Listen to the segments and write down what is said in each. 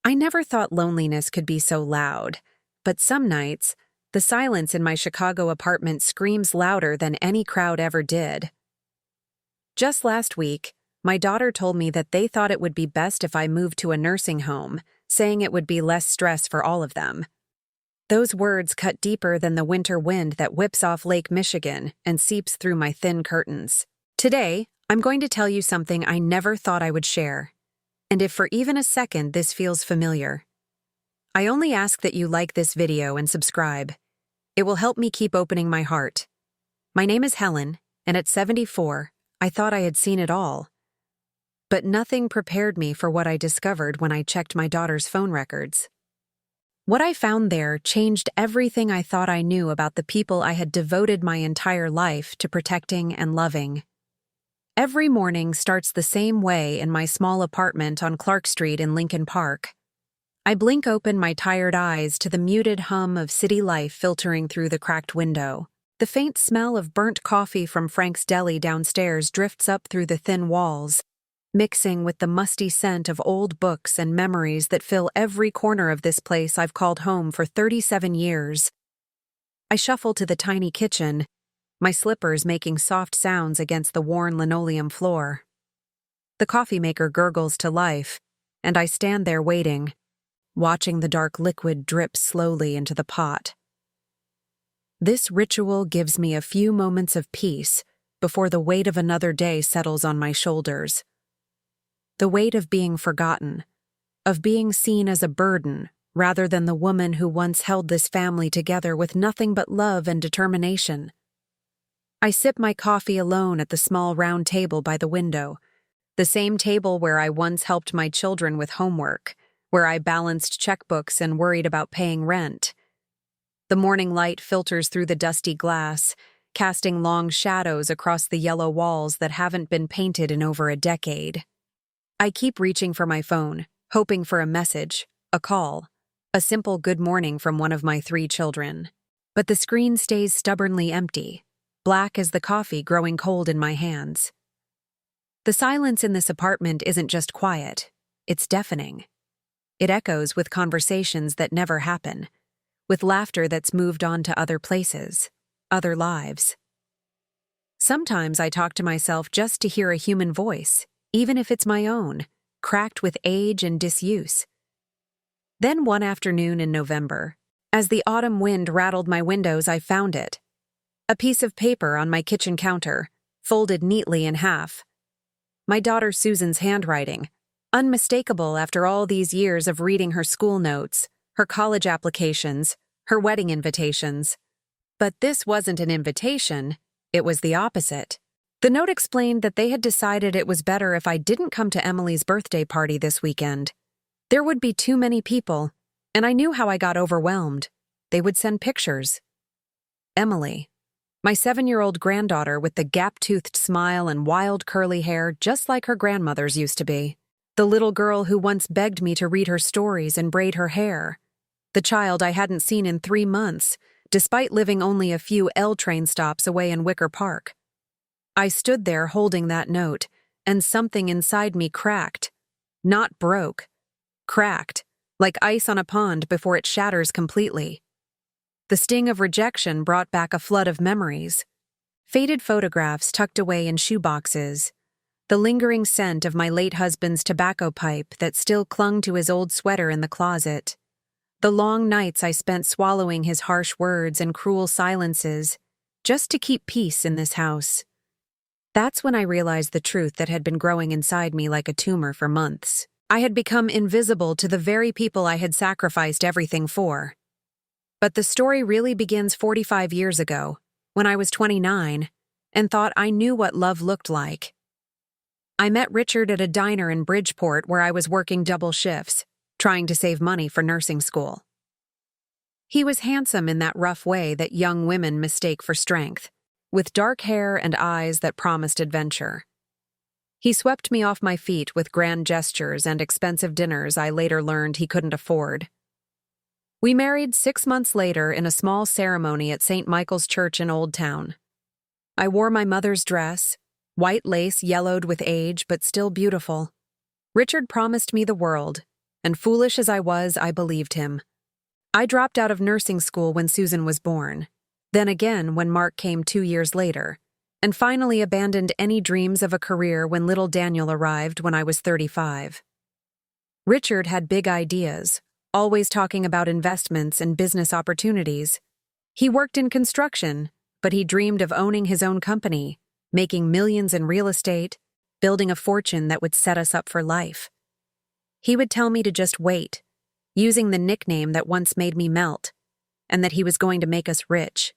I never thought loneliness could be so loud, but some nights, the silence in my Chicago apartment screams louder than any crowd ever did. Just last week, my daughter told me that they thought it would be best if I moved to a nursing home, saying it would be less stress for all of them. Those words cut deeper than the winter wind that whips off Lake Michigan and seeps through my thin curtains. Today, I'm going to tell you something I never thought I would share. And if for even a second this feels familiar, I only ask that you like this video and subscribe. It will help me keep opening my heart. My name is Helen, and at 74, I thought I had seen it all. But nothing prepared me for what I discovered when I checked my daughter's phone records. What I found there changed everything I thought I knew about the people I had devoted my entire life to protecting and loving. Every morning starts the same way in my small apartment on Clark Street in Lincoln Park. I blink open my tired eyes to the muted hum of city life filtering through the cracked window. The faint smell of burnt coffee from Frank's Deli downstairs drifts up through the thin walls, mixing with the musty scent of old books and memories that fill every corner of this place I've called home for 37 years. I shuffle to the tiny kitchen, my slippers making soft sounds against the worn linoleum floor. The coffee maker gurgles to life, and I stand there waiting, watching the dark liquid drip slowly into the pot. This ritual gives me a few moments of peace before the weight of another day settles on my shoulders. The weight of being forgotten, of being seen as a burden rather than the woman who once held this family together with nothing but love and determination. I sip my coffee alone at the small round table by the window, the same table where I once helped my children with homework, where I balanced checkbooks and worried about paying rent. The morning light filters through the dusty glass, casting long shadows across the yellow walls that haven't been painted in over a decade. I keep reaching for my phone, hoping for a message, a call, a simple good morning from one of my 3 children. But the screen stays stubbornly empty, black as the coffee growing cold in my hands. The silence in this apartment isn't just quiet, it's deafening. It echoes with conversations that never happen, with laughter that's moved on to other places, other lives. Sometimes I talk to myself just to hear a human voice, even if it's my own, cracked with age and disuse. Then one afternoon in November, as the autumn wind rattled my windows, I found it. A piece of paper on my kitchen counter, folded neatly in half. My daughter Susan's handwriting, unmistakable after all these years of reading her school notes, her college applications, her wedding invitations. But this wasn't an invitation, it was the opposite. The note explained that they had decided it was better if I didn't come to Emily's birthday party this weekend. There would be too many people, and I knew how I got overwhelmed. They would send pictures. Emily, my 7-year-old granddaughter with the gap-toothed smile and wild curly hair just like her grandmother's used to be. The little girl who once begged me to read her stories and braid her hair. The child I hadn't seen in 3 months, despite living only a few L train stops away in Wicker Park. I stood there holding that note, and something inside me cracked. Not broke. Cracked, like ice on a pond before it shatters completely. The sting of rejection brought back a flood of memories. Faded photographs tucked away in shoeboxes. The lingering scent of my late husband's tobacco pipe that still clung to his old sweater in the closet. The long nights I spent swallowing his harsh words and cruel silences, just to keep peace in this house. That's when I realized the truth that had been growing inside me like a tumor for months. I had become invisible to the very people I had sacrificed everything for. But the story really begins 45 years ago, when I was 29, and thought I knew what love looked like. I met Richard at a diner in Bridgeport where I was working double shifts, trying to save money for nursing school. He was handsome in that rough way that young women mistake for strength, with dark hair and eyes that promised adventure. He swept me off my feet with grand gestures and expensive dinners I later learned he couldn't afford. We married 6 months later in a small ceremony at St. Michael's Church in Old Town. I wore my mother's dress, white lace yellowed with age but still beautiful. Richard promised me the world, and foolish as I was, I believed him. I dropped out of nursing school when Susan was born, then again when Mark came 2 years later, and finally abandoned any dreams of a career when little Daniel arrived when I was 35. Richard had big ideas, always talking about investments and business opportunities. He worked in construction, but he dreamed of owning his own company, making millions in real estate, building a fortune that would set us up for life. He would tell me to just wait, using the nickname that once made me melt, and that he was going to make us rich.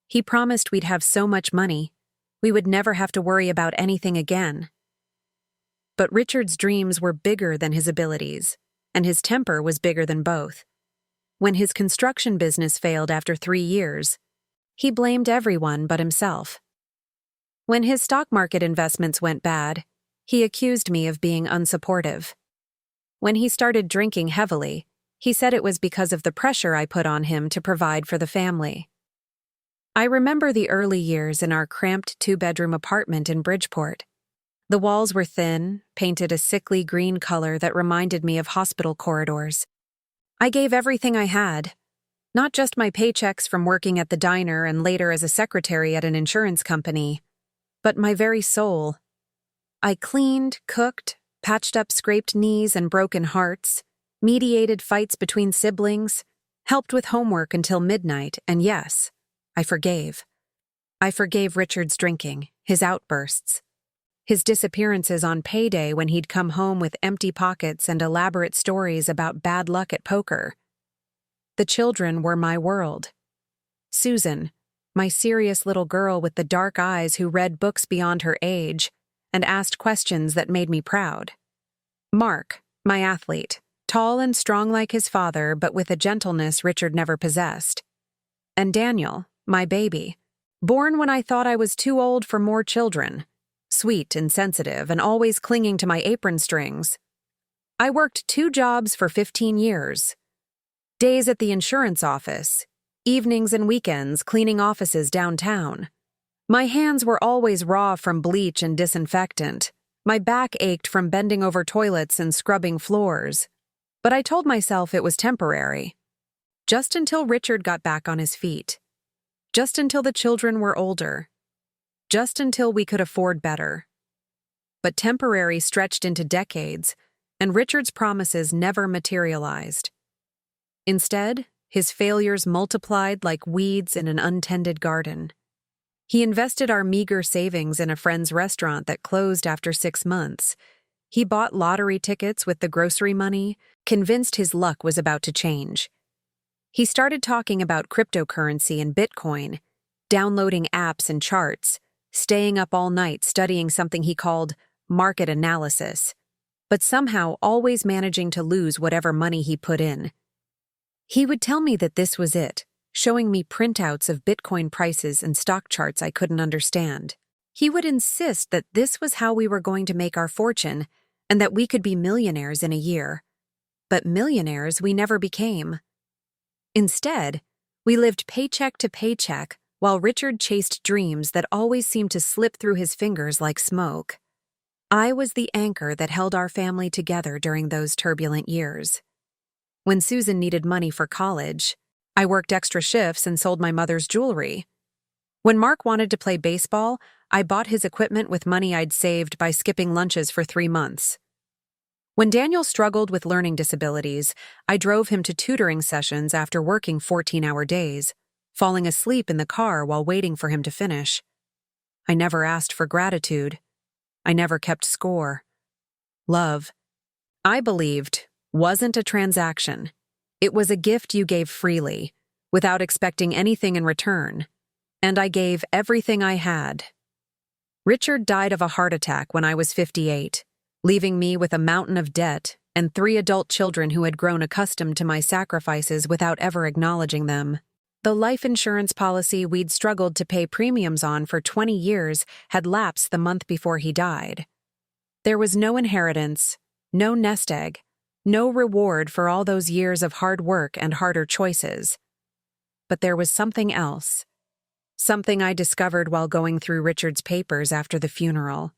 He promised we'd have so much money, we would never have to worry about anything again. But Richard's dreams were bigger than his abilities, and his temper was bigger than both. When his construction business failed after 3 years, he blamed everyone but himself. When his stock market investments went bad, he accused me of being unsupportive. When he started drinking heavily, he said it was because of the pressure I put on him to provide for the family. I remember the early years in our cramped 2-bedroom apartment in Bridgeport. The walls were thin, painted a sickly green color that reminded me of hospital corridors. I gave everything I had, not just my paychecks from working at the diner and later as a secretary at an insurance company, but my very soul. I cleaned, cooked, patched up scraped knees and broken hearts, mediated fights between siblings, helped with homework until midnight, and yes, I forgave. I forgave Richard's drinking, his outbursts, his disappearances on payday when he'd come home with empty pockets and elaborate stories about bad luck at poker. The children were my world. Susan, my serious little girl with the dark eyes who read books beyond her age and asked questions that made me proud. Mark, my athlete, tall and strong like his father but with a gentleness Richard never possessed. And Daniel, my baby, born when I thought I was too old for more children, sweet and sensitive and always clinging to my apron strings. I worked 2 jobs for 15 years. Days at the insurance office, evenings and weekends cleaning offices downtown. My hands were always raw from bleach and disinfectant. My back ached from bending over toilets and scrubbing floors. But I told myself it was temporary. Just until Richard got back on his feet. Just until the children were older. Just until we could afford better. But temporary stretched into decades, and Richard's promises never materialized. Instead, his failures multiplied like weeds in an untended garden. He invested our meager savings in a friend's restaurant that closed after 6 months. He bought lottery tickets with the grocery money, convinced his luck was about to change. He started talking about cryptocurrency and Bitcoin, downloading apps and charts, staying up all night studying something he called market analysis, but somehow always managing to lose whatever money he put in. He would tell me that this was it, showing me printouts of Bitcoin prices and stock charts I couldn't understand. He would insist that this was how we were going to make our fortune and that we could be millionaires in a year. But millionaires we never became. Instead, we lived paycheck to paycheck while Richard chased dreams that always seemed to slip through his fingers like smoke. I was the anchor that held our family together during those turbulent years. When Susan needed money for college, I worked extra shifts and sold my mother's jewelry. When Mark wanted to play baseball, I bought his equipment with money I'd saved by skipping lunches for 3 months. When Daniel struggled with learning disabilities, I drove him to tutoring sessions after working 14-hour days, falling asleep in the car while waiting for him to finish. I never asked for gratitude. I never kept score. Love, I believed, wasn't a transaction. It was a gift you gave freely, without expecting anything in return. And I gave everything I had. Richard died of a heart attack when I was 58, leaving me with a mountain of debt and 3 adult children who had grown accustomed to my sacrifices without ever acknowledging them. The life insurance policy we'd struggled to pay premiums on for 20 years had lapsed the month before he died. There was no inheritance, no nest egg, no reward for all those years of hard work and harder choices. But there was something else. Something I discovered while going through Richard's papers after the funeral.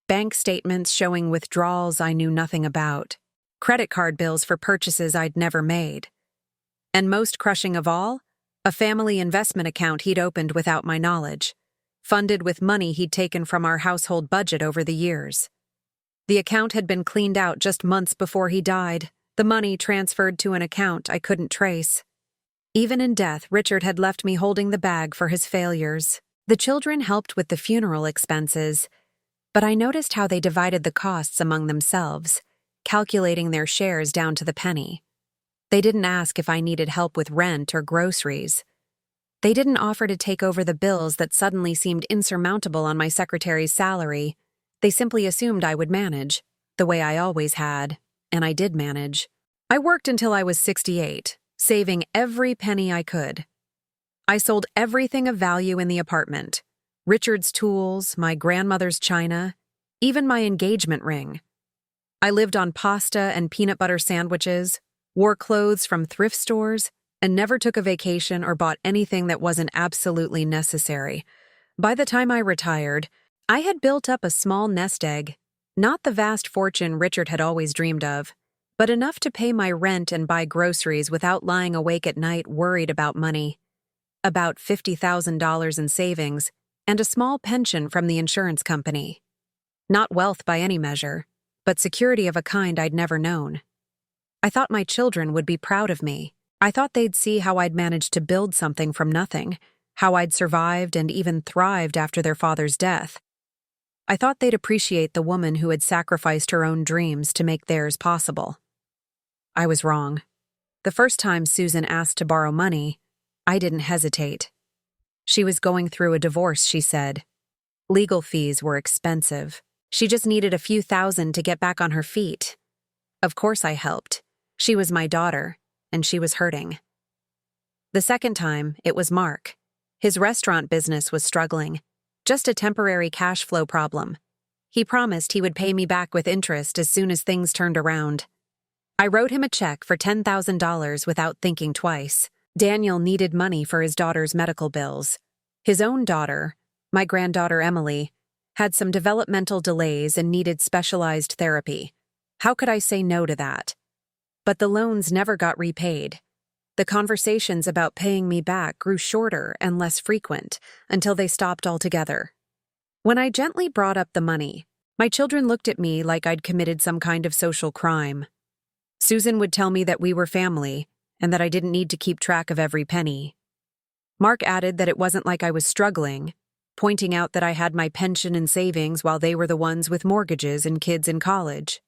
Bank statements showing withdrawals I knew nothing about. credit card bills for purchases I'd never made. And most crushing of all, a family investment account he'd opened without my knowledge, funded with money he'd taken from our household budget over the years. The account had been cleaned out just months before he died, the money transferred to an account I couldn't trace. Even in death, Richard had left me holding the bag for his failures. The children helped with the funeral expenses, but I noticed how they divided the costs among themselves, calculating their shares down to the penny. They didn't ask if I needed help with rent or groceries. They didn't offer to take over the bills that suddenly seemed insurmountable on my secretary's salary. They simply assumed I would manage, the way I always had, and I did manage. I worked until I was 68, saving every penny I could. I sold everything of value in the apartment: Richard's tools, my grandmother's china, even my engagement ring. I lived on pasta and peanut butter sandwiches, wore clothes from thrift stores, and never took a vacation or bought anything that wasn't absolutely necessary. By the time I retired, I had built up a small nest egg, not the vast fortune Richard had always dreamed of, but enough to pay my rent and buy groceries without lying awake at night worried about money. About $50,000 in savings, and a small pension from the insurance company. Not wealth by any measure, but security of a kind I'd never known. I thought my children would be proud of me. I thought they'd see how I'd managed to build something from nothing, how I'd survived and even thrived after their father's death. I thought they'd appreciate the woman who had sacrificed her own dreams to make theirs possible. I was wrong. The first time Susan asked to borrow money, I didn't hesitate. She was going through a divorce, she said. Legal fees were expensive. She just needed a few thousand to get back on her feet. Of course I helped. She was my daughter, and she was hurting. The second time, it was Mark. His restaurant business was struggling. Just a temporary cash flow problem. He promised he would pay me back with interest as soon as things turned around. I wrote him a check for $10,000 without thinking twice. Daniel needed money for his daughter's medical bills. His own daughter, my granddaughter Emily, had some developmental delays and needed specialized therapy. How could I say no to that? But the loans never got repaid. The conversations about paying me back grew shorter and less frequent until they stopped altogether. When I gently brought up the money, my children looked at me like I'd committed some kind of social crime. Susan would tell me that we were family and that I didn't need to keep track of every penny. Mark added that it wasn't like I was struggling, pointing out that I had my pension and savings while they were the ones with mortgages and kids in college.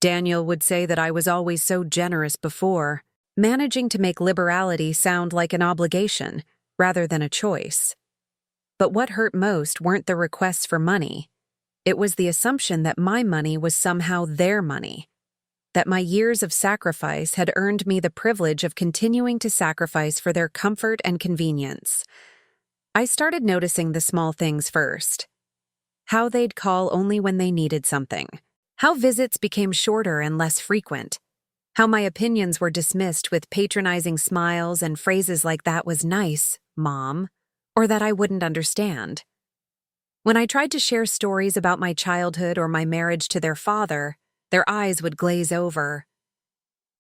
Daniel would say that I was always so generous before, managing to make liberality sound like an obligation rather than a choice. But what hurt most weren't the requests for money. It was the assumption that my money was somehow their money, that my years of sacrifice had earned me the privilege of continuing to sacrifice for their comfort and convenience. I started noticing the small things first. How they'd call only when they needed something. How visits became shorter and less frequent. How my opinions were dismissed with patronizing smiles and phrases like "that was nice, Mom," or that I wouldn't understand. When I tried to share stories about my childhood or my marriage to their father, their eyes would glaze over.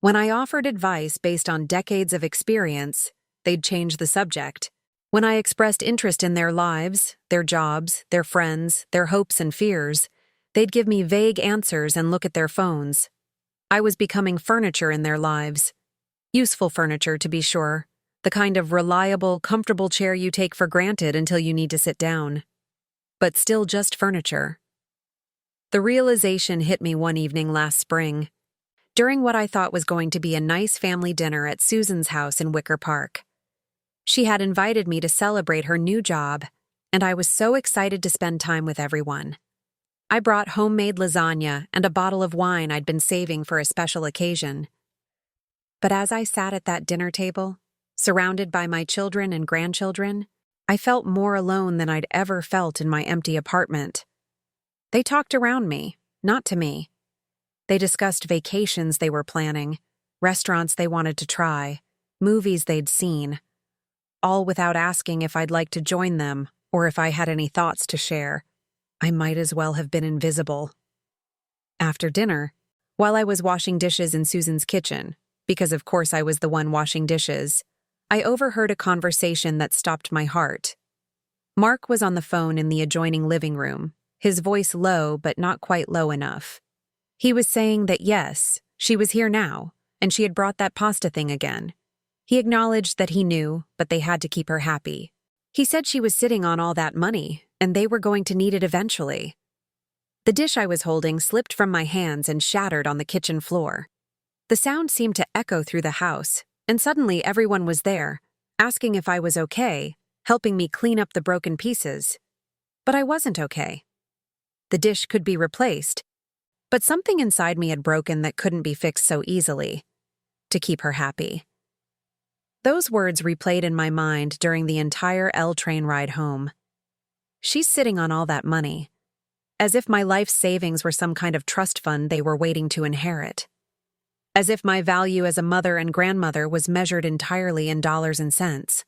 When I offered advice based on decades of experience, they'd change the subject. When I expressed interest in their lives, their jobs, their friends, their hopes and fears, they'd give me vague answers and look at their phones. I was becoming furniture in their lives. Useful furniture, to be sure. The kind of reliable, comfortable chair you take for granted until you need to sit down. But still just furniture. The realization hit me one evening last spring, during what I thought was going to be a nice family dinner at Susan's house in Wicker Park. She had invited me to celebrate her new job, and I was so excited to spend time with everyone. I brought homemade lasagna and a bottle of wine I'd been saving for a special occasion. But as I sat at that dinner table, surrounded by my children and grandchildren, I felt more alone than I'd ever felt in my empty apartment. They talked around me, not to me. They discussed vacations they were planning, restaurants they wanted to try, movies they'd seen, all without asking if I'd like to join them or if I had any thoughts to share. I might as well have been invisible. After dinner, While I was washing dishes in Susan's kitchen, because of course I was the one washing dishes, I overheard a conversation that stopped my heart. Mark was on the phone in the adjoining living room, his voice low but not quite low enough. He was saying that yes, she was here now, and she had brought that pasta thing again. He acknowledged that he knew, but they had to keep her happy. He said she was sitting on all that money, and they were going to need it eventually. The dish I was holding slipped from my hands and shattered on the kitchen floor. The sound seemed to echo through the house, and suddenly everyone was there, asking if I was okay, helping me clean up the broken pieces. But I wasn't okay. The dish could be replaced, but something inside me had broken that couldn't be fixed so easily. To keep her happy. Those words replayed in my mind during the entire L train ride home. She's sitting on all that money, as if my life savings were some kind of trust fund they were waiting to inherit. As if my value as a mother and grandmother was measured entirely in dollars and cents.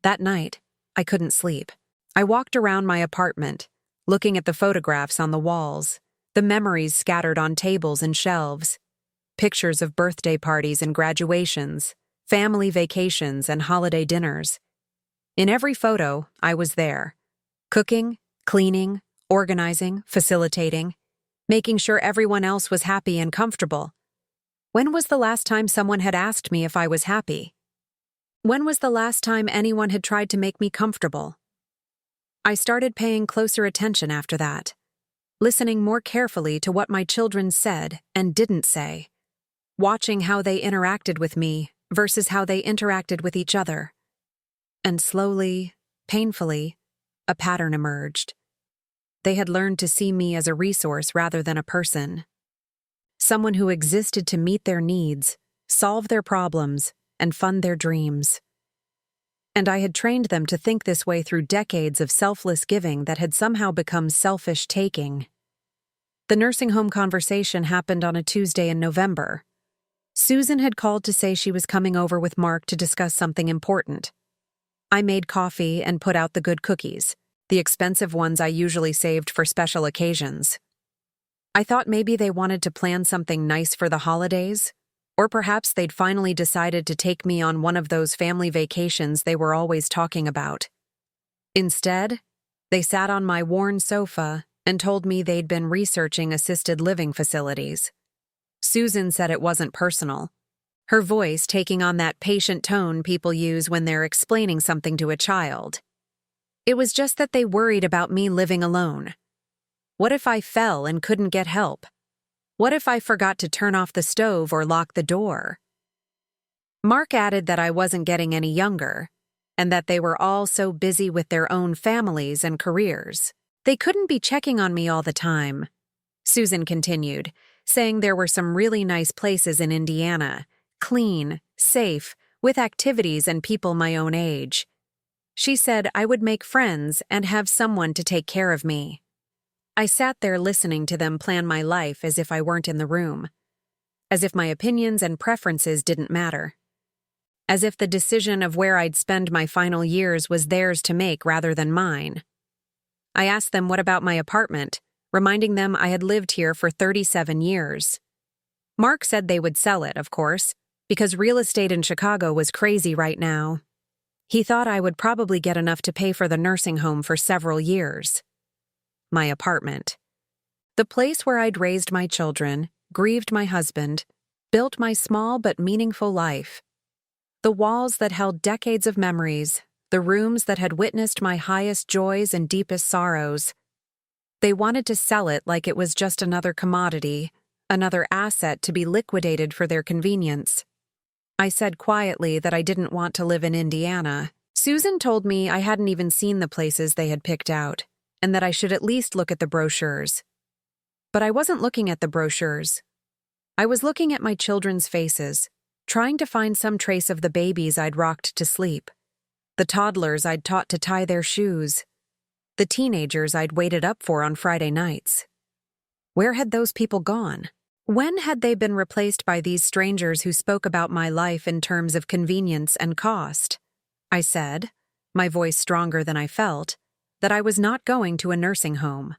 That night, I couldn't sleep. I walked around my apartment, looking at the photographs on the walls, the memories scattered on tables and shelves, pictures of birthday parties and graduations, family vacations and holiday dinners. In every photo, I was there, cooking, cleaning, organizing, facilitating, making sure everyone else was happy and comfortable. When was the last time someone had asked me if I was happy? When was the last time anyone had tried to make me comfortable? I started paying closer attention after that, listening more carefully to what my children said and didn't say, watching how they interacted with me versus how they interacted with each other. And slowly, painfully, a pattern emerged. They had learned to see me as a resource rather than a person. Someone who existed to meet their needs, solve their problems, and fund their dreams. And I had trained them to think this way through decades of selfless giving that had somehow become selfish taking. The nursing home conversation happened on a Tuesday in November. Susan had called to say she was coming over with Mark to discuss something important. I made coffee and put out the good cookies, the expensive ones I usually saved for special occasions. I thought maybe they wanted to plan something nice for the holidays, or perhaps they'd finally decided to take me on one of those family vacations they were always talking about. Instead, they sat on my worn sofa and told me they'd been researching assisted living facilities. Susan said it wasn't personal, her voice taking on that patient tone people use when they're explaining something to a child. It was just that they worried about me living alone. What if I fell and couldn't get help? What if I forgot to turn off the stove or lock the door? Mark added that I wasn't getting any younger, and that they were all so busy with their own families and careers. They couldn't be checking on me all the time. Susan continued, saying there were some really nice places in Indiana, clean, safe, with activities and people my own age. She said I would make friends and have someone to take care of me. I sat there listening to them plan my life as if I weren't in the room, as if my opinions and preferences didn't matter, as if the decision of where I'd spend my final years was theirs to make rather than mine. I asked them what about my apartment, reminding them I had lived here for 37 years. Mark said they would sell it, of course, because real estate in Chicago was crazy right now. He thought I would probably get enough to pay for the nursing home for several years. My apartment. The place where I'd raised my children, grieved my husband, built my small but meaningful life. The walls that held decades of memories, the rooms that had witnessed my highest joys and deepest sorrows. They wanted to sell it like it was just another commodity, another asset to be liquidated for their convenience. I said quietly that I didn't want to live in Indiana. Susan told me I hadn't even seen the places they had picked out, and that I should at least look at the brochures. But I wasn't looking at the brochures. I was looking at my children's faces, trying to find some trace of the babies I'd rocked to sleep, the toddlers I'd taught to tie their shoes, the teenagers I'd waited up for on Friday nights. Where had those people gone? When had they been replaced by these strangers who spoke about my life in terms of convenience and cost? I said, my voice stronger than I felt, that I was not going to a nursing home.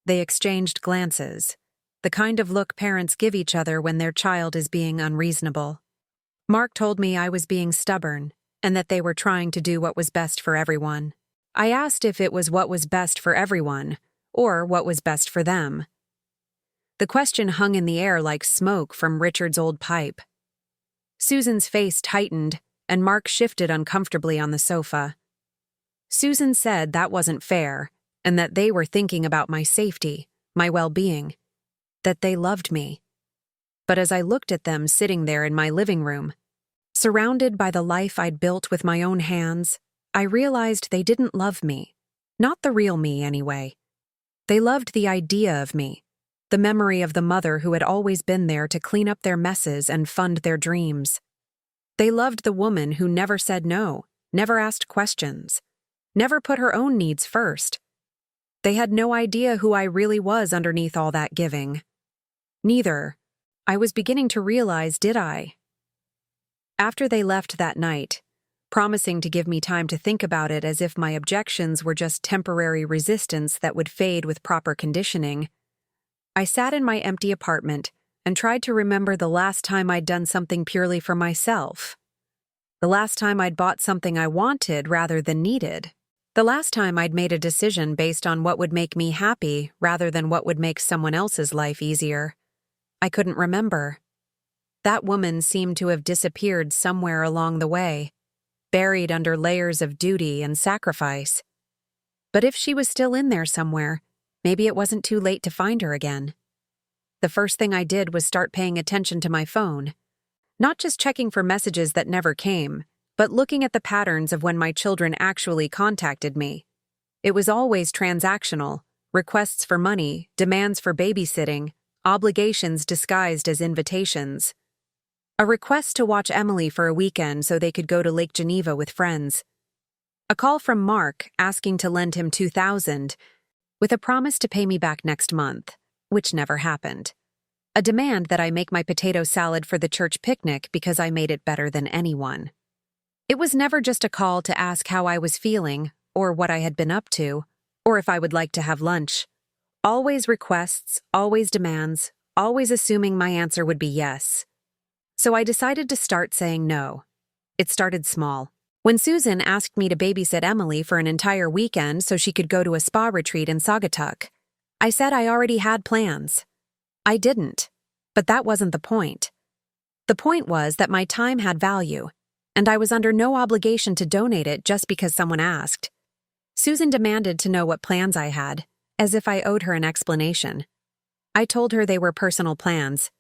They exchanged glances, the kind of look parents give each other when their child is being unreasonable. Mark told me I was being stubborn and that they were trying to do what was best for everyone. I asked if it was what was best for everyone or what was best for them. The question hung in the air like smoke from Richard's old pipe. Susan's face tightened, and Mark shifted uncomfortably on the sofa. Susan said that wasn't fair, and that they were thinking about my safety, my well-being, that they loved me. But as I looked at them sitting there in my living room, surrounded by the life I'd built with my own hands, I realized they didn't love me. Not the real me, anyway. They loved the idea of me, the memory of the mother who had always been there to clean up their messes and fund their dreams. They loved the woman who never said no, never asked questions, never put her own needs first. They had no idea who I really was underneath all that giving. Neither, I was beginning to realize, did I? After they left that night, promising to give me time to think about it as if my objections were just temporary resistance that would fade with proper conditioning, I sat in my empty apartment and tried to remember the last time I'd done something purely for myself. The last time I'd bought something I wanted rather than needed. The last time I'd made a decision based on what would make me happy rather than what would make someone else's life easier. I couldn't remember. That woman seemed to have disappeared somewhere along the way, buried under layers of duty and sacrifice. But if she was still in there somewhere, maybe it wasn't too late to find her again. The first thing I did was start paying attention to my phone. Not just checking for messages that never came, but looking at the patterns of when my children actually contacted me. It was always transactional, requests for money, demands for babysitting, obligations disguised as invitations. A request to watch Emily for a weekend so they could go to Lake Geneva with friends. A call from Mark asking to lend him $2,000, with a promise to pay me back next month, which never happened. A demand that I make my potato salad for the church picnic because I made it better than anyone. It was never just a call to ask how I was feeling, or what I had been up to, or if I would like to have lunch. Always requests, always demands, always assuming my answer would be yes. So I decided to start saying no. It started small. When Susan asked me to babysit Emily for an entire weekend so she could go to a spa retreat in Saugatuck, I said I already had plans. I didn't, but that wasn't the point. The point was that my time had value, and I was under no obligation to donate it just because someone asked. Susan demanded to know what plans I had, as if I owed her an explanation. I told her they were personal plans.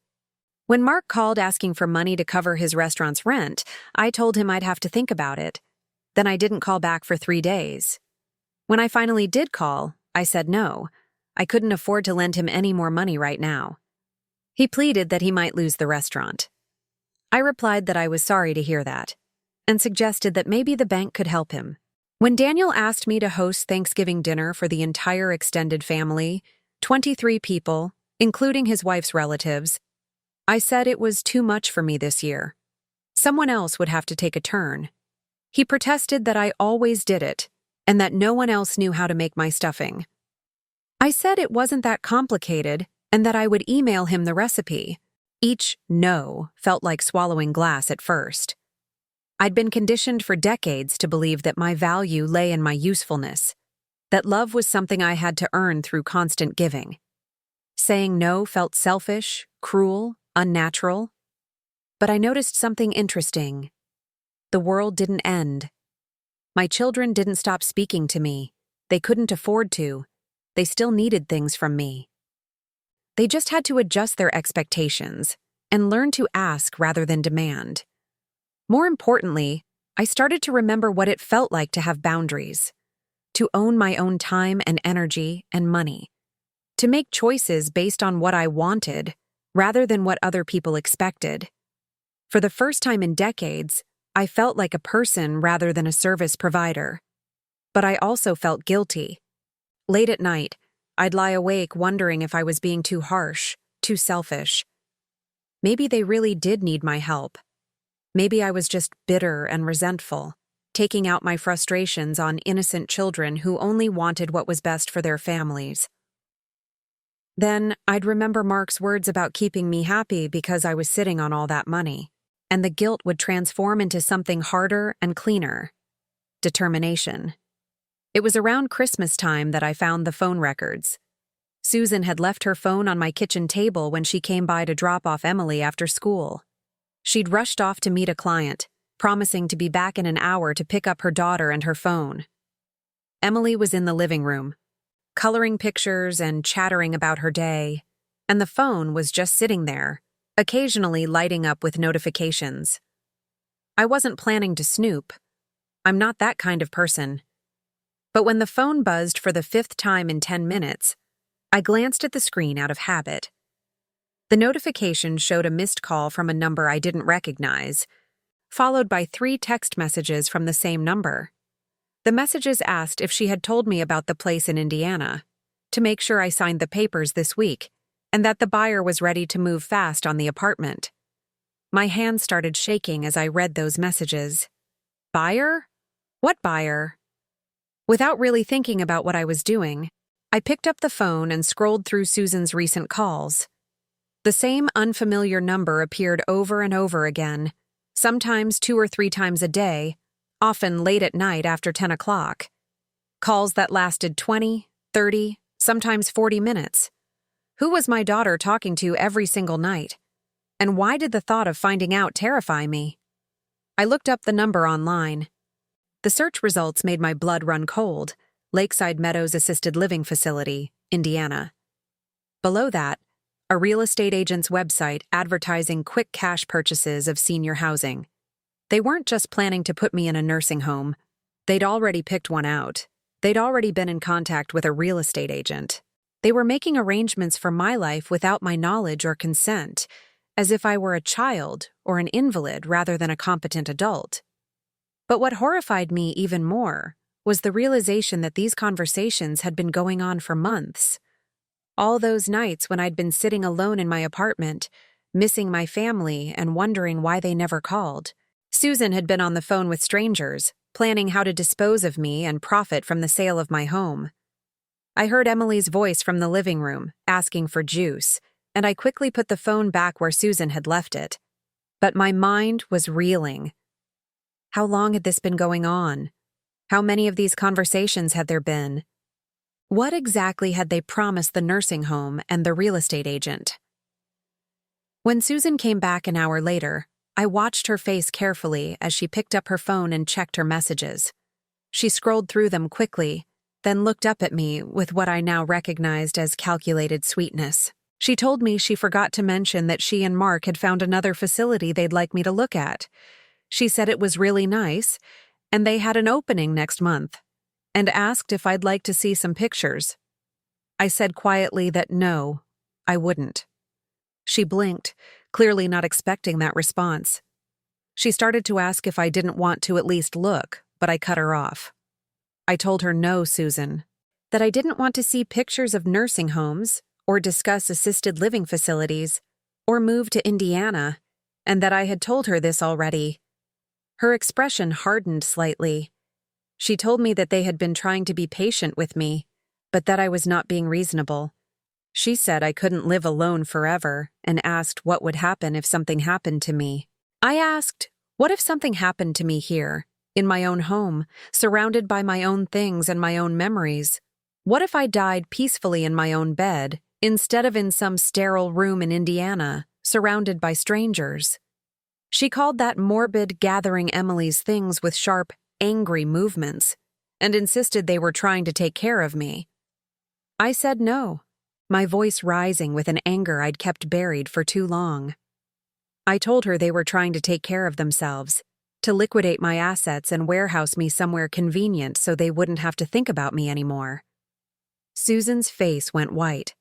When Mark called asking for money to cover his restaurant's rent, I told him I'd have to think about it. Then I didn't call back for 3 days. When I finally did call, I said no. I couldn't afford to lend him any more money right now. He pleaded that he might lose the restaurant. I replied that I was sorry to hear that, and suggested that maybe the bank could help him. When Daniel asked me to host Thanksgiving dinner for the entire extended family, 23 people, including his wife's relatives, I said it was too much for me this year. Someone else would have to take a turn. He protested that I always did it, and that no one else knew how to make my stuffing. I said it wasn't that complicated, and that I would email him the recipe. Each no felt like swallowing glass at first. I'd been conditioned for decades to believe that my value lay in my usefulness, that love was something I had to earn through constant giving. Saying no felt selfish, cruel, unnatural. But I noticed something interesting. The world didn't end. My children didn't stop speaking to me. They couldn't afford to. They still needed things from me. They just had to adjust their expectations and learn to ask rather than demand. More importantly, I started to remember what it felt like to have boundaries, to own my own time and energy and money, to make choices based on what I wanted rather than what other people expected. For the first time in decades, I felt like a person rather than a service provider. But I also felt guilty. Late at night, I'd lie awake wondering if I was being too harsh, too selfish. Maybe they really did need my help. Maybe I was just bitter and resentful, taking out my frustrations on innocent children who only wanted what was best for their families. Then I'd remember Mark's words about keeping me happy because I was sitting on all that money, and the guilt would transform into something harder and cleaner: determination. It was around Christmas time that I found the phone records. Susan had left her phone on my kitchen table when she came by to drop off Emily after school. She'd rushed off to meet a client, promising to be back in an hour to pick up her daughter and her phone. Emily was in the living room, coloring pictures and chattering about her day, and the phone was just sitting there, occasionally lighting up with notifications. I wasn't planning to snoop. I'm not that kind of person. But when the phone buzzed for the 5th time in 10 minutes, I glanced at the screen out of habit. The notification showed a missed call from a number I didn't recognize, followed by 3 text messages from the same number. The messages asked if she had told me about the place in Indiana, to make sure I signed the papers this week, and that the buyer was ready to move fast on the apartment. My hands started shaking as I read those messages. Buyer? What buyer? Without really thinking about what I was doing, I picked up the phone and scrolled through Susan's recent calls. The same unfamiliar number appeared over and over again, sometimes 2 or 3 times a day, often late at night after 10 o'clock. Calls that lasted 20, 30, sometimes 40 minutes. Who was my daughter talking to every single night? And why did the thought of finding out terrify me? I looked up the number online. The search results made my blood run cold: Lakeside Meadows Assisted Living Facility, Indiana. Below that, a real estate agent's website advertising quick cash purchases of senior housing. They weren't just planning to put me in a nursing home. They'd already picked one out. They'd already been in contact with a real estate agent. They were making arrangements for my life without my knowledge or consent, as if I were a child or an invalid rather than a competent adult. But what horrified me even more was the realization that these conversations had been going on for months. All those nights when I'd been sitting alone in my apartment, missing my family and wondering why they never called. Susan had been on the phone with strangers, planning how to dispose of me and profit from the sale of my home. I heard Emily's voice from the living room, asking for juice, and I quickly put the phone back where Susan had left it. But my mind was reeling. How long had this been going on? How many of these conversations had there been? What exactly had they promised the nursing home and the real estate agent? When Susan came back an hour later, I watched her face carefully as she picked up her phone and checked her messages. She scrolled through them quickly, then looked up at me with what I now recognized as calculated sweetness. She told me she forgot to mention that she and Mark had found another facility they'd like me to look at. She said it was really nice, and they had an opening next month, and asked if I'd like to see some pictures. I said quietly that no, I wouldn't. She blinked, clearly not expecting that response. She started to ask if I didn't want to at least look, but I cut her off. I told her no, Susan, that I didn't want to see pictures of nursing homes, or discuss assisted living facilities, or move to Indiana, and that I had told her this already. Her expression hardened slightly. She told me that they had been trying to be patient with me, but that I was not being reasonable. She said I couldn't live alone forever and asked what would happen if something happened to me. I asked, what if something happened to me here, in my own home, surrounded by my own things and my own memories? What if I died peacefully in my own bed, instead of in some sterile room in Indiana, surrounded by strangers? She called that morbid gathering Emily's things with sharp, angry movements, and insisted they were trying to take care of me. I said no, my voice rising with an anger I'd kept buried for too long. I told her they were trying to take care of themselves, to liquidate my assets and warehouse me somewhere convenient so they wouldn't have to think about me anymore. Susan's face went white.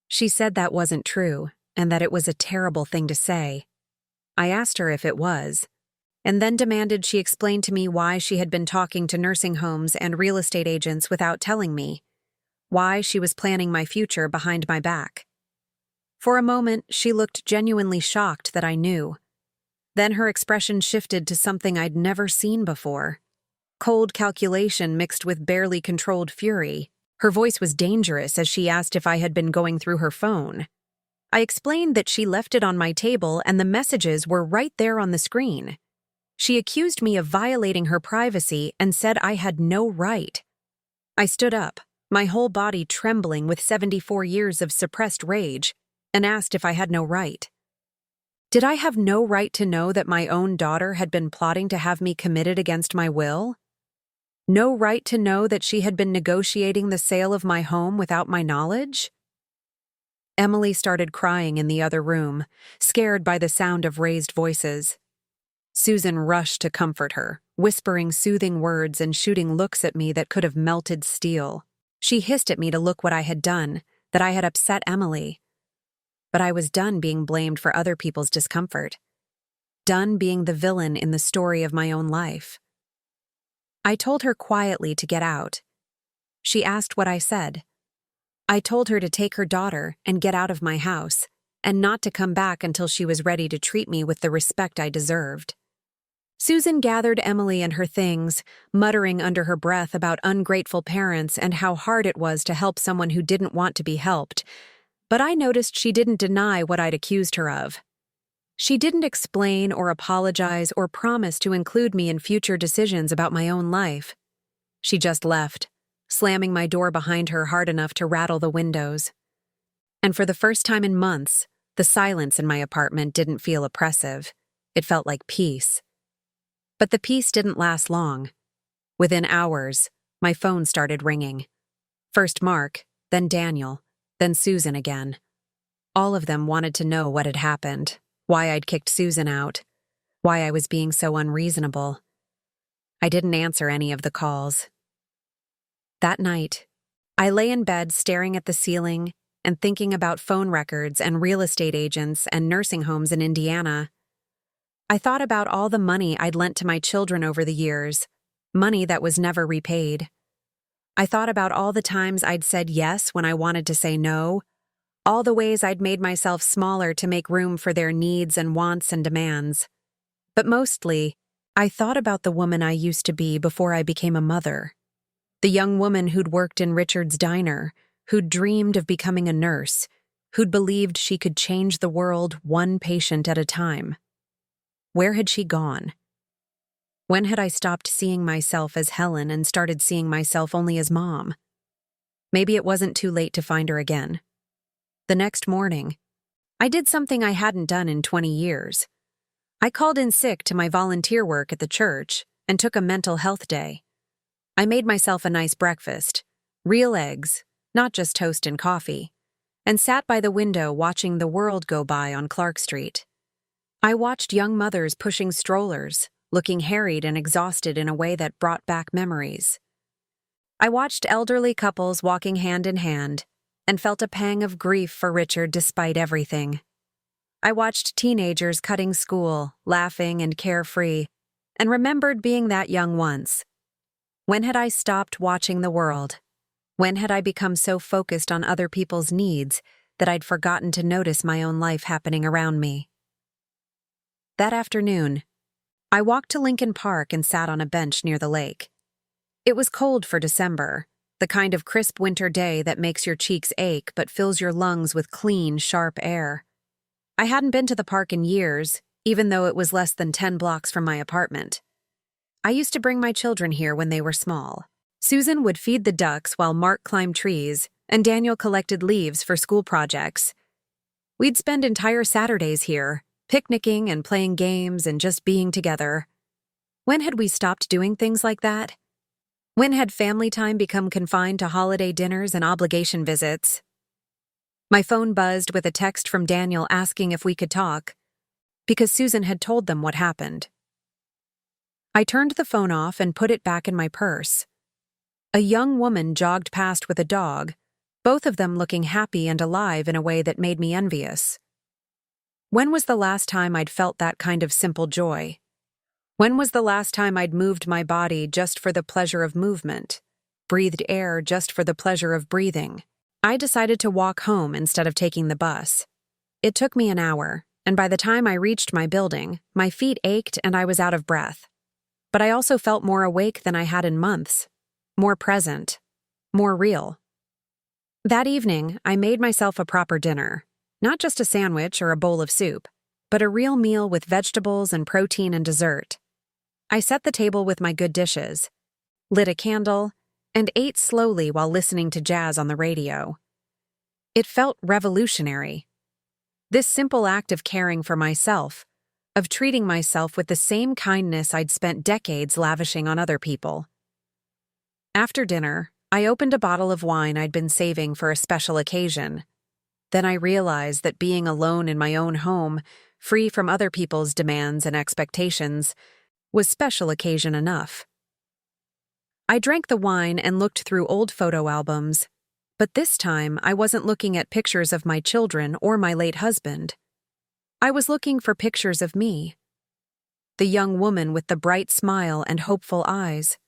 She said that wasn't true, and that it was a terrible thing to say. I asked her if it was, and then demanded she explain to me why she had been talking to nursing homes and real estate agents without telling me, why she was planning my future behind my back. For a moment, she looked genuinely shocked that I knew. Then her expression shifted to something I'd never seen before: cold calculation mixed with barely controlled fury. Her voice was dangerous as she asked if I had been going through her phone. I explained that she left it on my table and the messages were right there on the screen. She accused me of violating her privacy and said I had no right. I stood up, my whole body trembling with 74 years of suppressed rage, and asked if I had no right. Did I have no right to know that my own daughter had been plotting to have me committed against my will? No right to know that she had been negotiating the sale of my home without my knowledge? Emily started crying in the other room, scared by the sound of raised voices. Susan rushed to comfort her, whispering soothing words and shooting looks at me that could have melted steel. She hissed at me to look what I had done, that I had upset Emily. But I was done being blamed for other people's discomfort. Done being the villain in the story of my own life. I told her quietly to get out. She asked what I said. I told her to take her daughter and get out of my house, and not to come back until she was ready to treat me with the respect I deserved. Susan gathered Emily and her things, muttering under her breath about ungrateful parents and how hard it was to help someone who didn't want to be helped. But I noticed she didn't deny what I'd accused her of. She didn't explain or apologize or promise to include me in future decisions about my own life. She just left, slamming my door behind her hard enough to rattle the windows. And for the first time in months, the silence in my apartment didn't feel oppressive. It felt like peace. But the peace didn't last long. Within hours, my phone started ringing. First Mark, then Daniel, then Susan again. All of them wanted to know what had happened, why I'd kicked Susan out, why I was being so unreasonable. I didn't answer any of the calls. That night, I lay in bed staring at the ceiling and thinking about phone records and real estate agents and nursing homes in Indiana. I thought about all the money I'd lent to my children over the years, money that was never repaid. I thought about all the times I'd said yes when I wanted to say no, all the ways I'd made myself smaller to make room for their needs and wants and demands. But mostly, I thought about the woman I used to be before I became a mother. The young woman who'd worked in Richard's diner, who'd dreamed of becoming a nurse, who'd believed she could change the world one patient at a time. Where had she gone? When had I stopped seeing myself as Helen and started seeing myself only as Mom? Maybe it wasn't too late to find her again. The next morning, I did something I hadn't done in 20 years. I called in sick to my volunteer work at the church and took a mental health day. I made myself a nice breakfast, real eggs, not just toast and coffee, and sat by the window watching the world go by on Clark Street. I watched young mothers pushing strollers, looking harried and exhausted in a way that brought back memories. I watched elderly couples walking hand in hand and felt a pang of grief for Richard despite everything. I watched teenagers cutting school, laughing and carefree, and remembered being that young once. When had I stopped watching the world? When had I become so focused on other people's needs that I'd forgotten to notice my own life happening around me? That afternoon, I walked to Lincoln Park and sat on a bench near the lake. It was cold for December, the kind of crisp winter day that makes your cheeks ache but fills your lungs with clean, sharp air. I hadn't been to the park in years, even though it was less than 10 blocks from my apartment. I used to bring my children here when they were small. Susan would feed the ducks while Mark climbed trees, and Daniel collected leaves for school projects. We'd spend entire Saturdays here, picnicking and playing games and just being together. When had we stopped doing things like that? When had family time become confined to holiday dinners and obligation visits? My phone buzzed with a text from Daniel asking if we could talk, because Susan had told them what happened. I turned the phone off and put it back in my purse. A young woman jogged past with a dog, both of them looking happy and alive in a way that made me envious. When was the last time I'd felt that kind of simple joy? When was the last time I'd moved my body just for the pleasure of movement, breathed air just for the pleasure of breathing? I decided to walk home instead of taking the bus. It took me an hour, and by the time I reached my building, my feet ached and I was out of breath. But I also felt more awake than I had in months, more present, more real. That evening, I made myself a proper dinner. Not just a sandwich or a bowl of soup, but a real meal with vegetables and protein and dessert. I set the table with my good dishes, lit a candle, and ate slowly while listening to jazz on the radio. It felt revolutionary. This simple act of caring for myself, of treating myself with the same kindness I'd spent decades lavishing on other people. After dinner, I opened a bottle of wine I'd been saving for a special occasion. Then I realized that being alone in my own home, free from other people's demands and expectations, was special occasion enough. I drank the wine and looked through old photo albums, but this time I wasn't looking at pictures of my children or my late husband. I was looking for pictures of me. The young woman with the bright smile and hopeful eyes.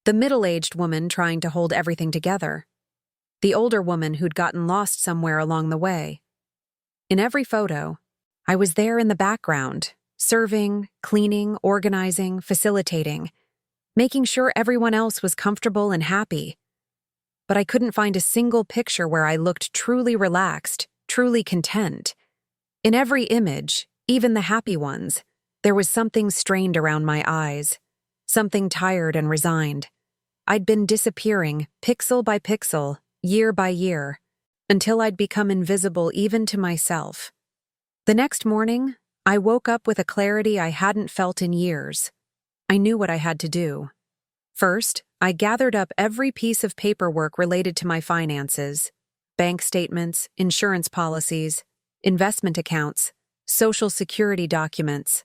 The middle-aged woman trying to hold everything together. The older woman who'd gotten lost somewhere along the way. In every photo, I was there in the background, serving, cleaning, organizing, facilitating, making sure everyone else was comfortable and happy. But I couldn't find a single picture where I looked truly relaxed, truly content. In every image, even the happy ones, there was something strained around my eyes, something tired and resigned. I'd been disappearing, pixel by pixel, year by year, until I'd become invisible even to myself. The next morning, I woke up with a clarity I hadn't felt in years. I knew what I had to do. First, I gathered up every piece of paperwork related to my finances: bank statements, insurance policies, investment accounts, Social Security documents.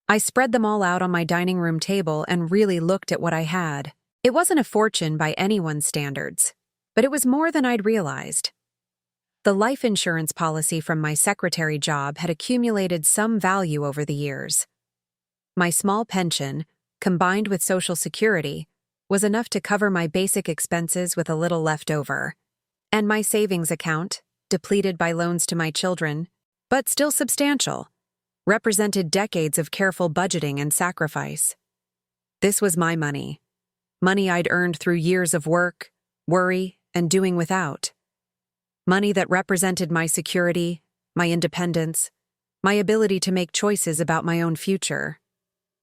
I spread them all out on my dining room table and really looked at what I had. It wasn't a fortune by anyone's standards, but it was more than I'd realized. The life insurance policy from my secretary job had accumulated some value over the years. My small pension, combined with Social Security, was enough to cover my basic expenses with a little left over. And my savings account, depleted by loans to my children, but still substantial, represented decades of careful budgeting and sacrifice. This was my money. Money I'd earned through years of work, worry, and doing without. Money that represented my security, my independence, my ability to make choices about my own future.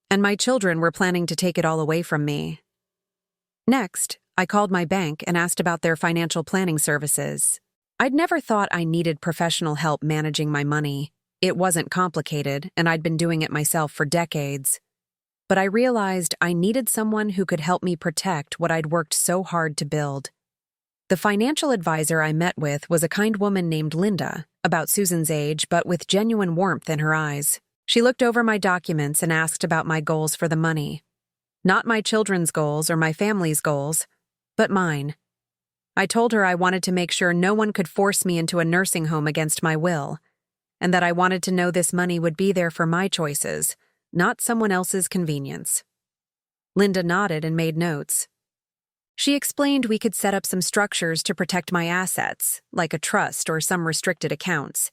And my children were planning to take it all away from me. Next, I called my bank and asked about their financial planning services. I'd never thought I needed professional help managing my money. It wasn't complicated, and I'd been doing it myself for decades. But I realized I needed someone who could help me protect what I'd worked so hard to build. The financial advisor I met with was a kind woman named Linda, about Susan's age but with genuine warmth in her eyes. She looked over my documents and asked about my goals for the money. Not my children's goals or my family's goals, but mine. I told her I wanted to make sure no one could force me into a nursing home against my will, and that I wanted to know this money would be there for my choices, not someone else's convenience. Linda nodded and made notes. She explained we could set up some structures to protect my assets, like a trust or some restricted accounts.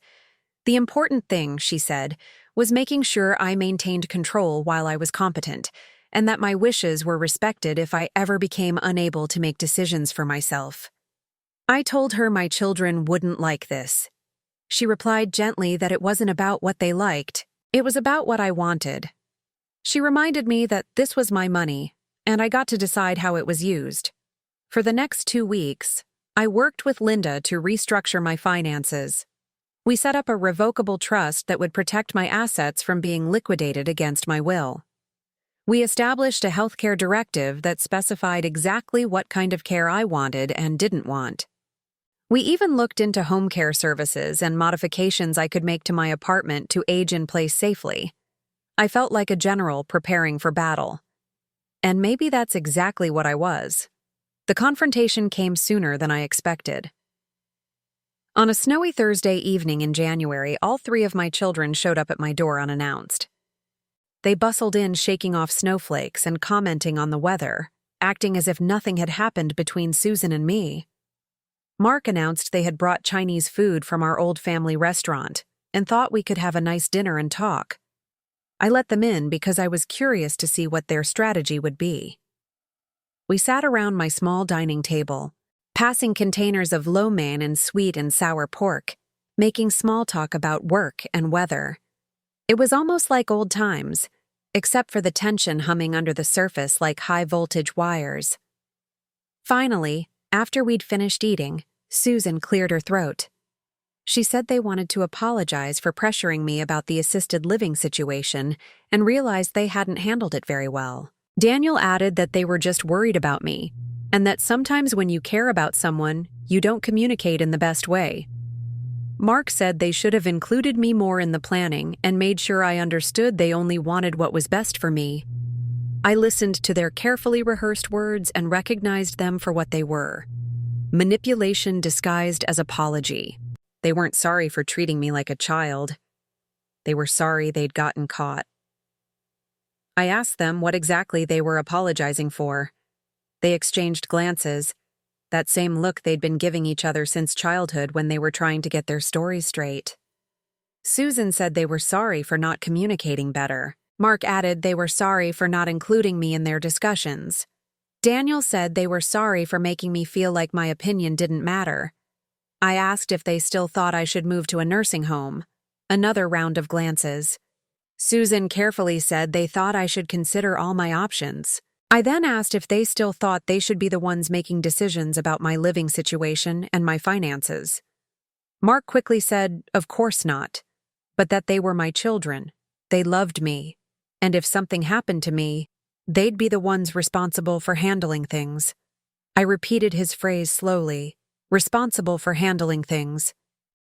The important thing, she said, was making sure I maintained control while I was competent, and that my wishes were respected if I ever became unable to make decisions for myself. I told her my children wouldn't like this. She replied gently that it wasn't about what they liked, it was about what I wanted. She reminded me that this was my money, and I got to decide how it was used. For the next 2 weeks, I worked with Linda to restructure my finances. We set up a revocable trust that would protect my assets from being liquidated against my will. We established a healthcare directive that specified exactly what kind of care I wanted and didn't want. We even looked into home care services and modifications I could make to my apartment to age in place safely. I felt like a general preparing for battle. And maybe that's exactly what I was. The confrontation came sooner than I expected. On a snowy Thursday evening in January, all 3 of my children showed up at my door unannounced. They bustled in shaking off snowflakes and commenting on the weather, acting as if nothing had happened between Susan and me. Mark announced they had brought Chinese food from our old family restaurant and thought we could have a nice dinner and talk. I let them in because I was curious to see what their strategy would be. We sat around my small dining table, passing containers of lo mein and sweet and sour pork, making small talk about work and weather. It was almost like old times, except for the tension humming under the surface like high-voltage wires. Finally, after we'd finished eating, Susan cleared her throat. She said they wanted to apologize for pressuring me about the assisted living situation and realized they hadn't handled it very well. Daniel added that they were just worried about me, and that sometimes when you care about someone, you don't communicate in the best way. Mark said they should have included me more in the planning and made sure I understood they only wanted what was best for me. I listened to their carefully rehearsed words and recognized them for what they were: manipulation disguised as apology. They weren't sorry for treating me like a child. They were sorry they'd gotten caught. I asked them what exactly they were apologizing for. They exchanged glances, that same look they'd been giving each other since childhood when they were trying to get their stories straight. Susan said they were sorry for not communicating better. Mark added they were sorry for not including me in their discussions. Daniel said they were sorry for making me feel like my opinion didn't matter. I asked if they still thought I should move to a nursing home. Another round of glances. Susan carefully said they thought I should consider all my options. I then asked if they still thought they should be the ones making decisions about my living situation and my finances. Mark quickly said, of course not, but that they were my children. They loved me, and if something happened to me, they'd be the ones responsible for handling things. I repeated his phrase slowly, responsible for handling things,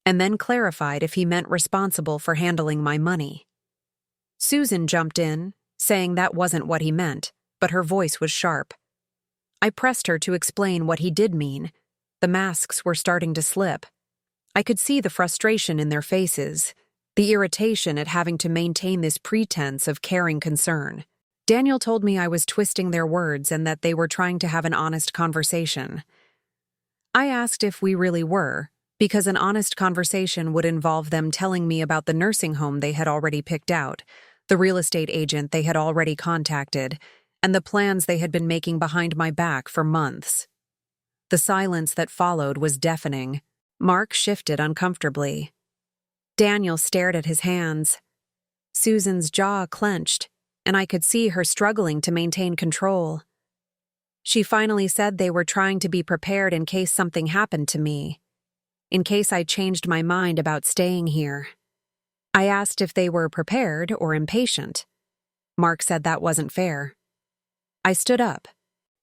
and then clarified if he meant responsible for handling my money. Susan jumped in, saying that wasn't what he meant, but her voice was sharp. I pressed her to explain what he did mean. The masks were starting to slip. I could see the frustration in their faces, the irritation at having to maintain this pretense of caring concern. Daniel told me I was twisting their words and that they were trying to have an honest conversation. I asked if we really were, because an honest conversation would involve them telling me about the nursing home they had already picked out, the real estate agent they had already contacted, and the plans they had been making behind my back for months. The silence that followed was deafening. Mark shifted uncomfortably. Daniel stared at his hands. Susan's jaw clenched, and I could see her struggling to maintain control. She finally said they were trying to be prepared in case something happened to me, in case I changed my mind about staying here. I asked if they were prepared or impatient. Mark said that wasn't fair. I stood up,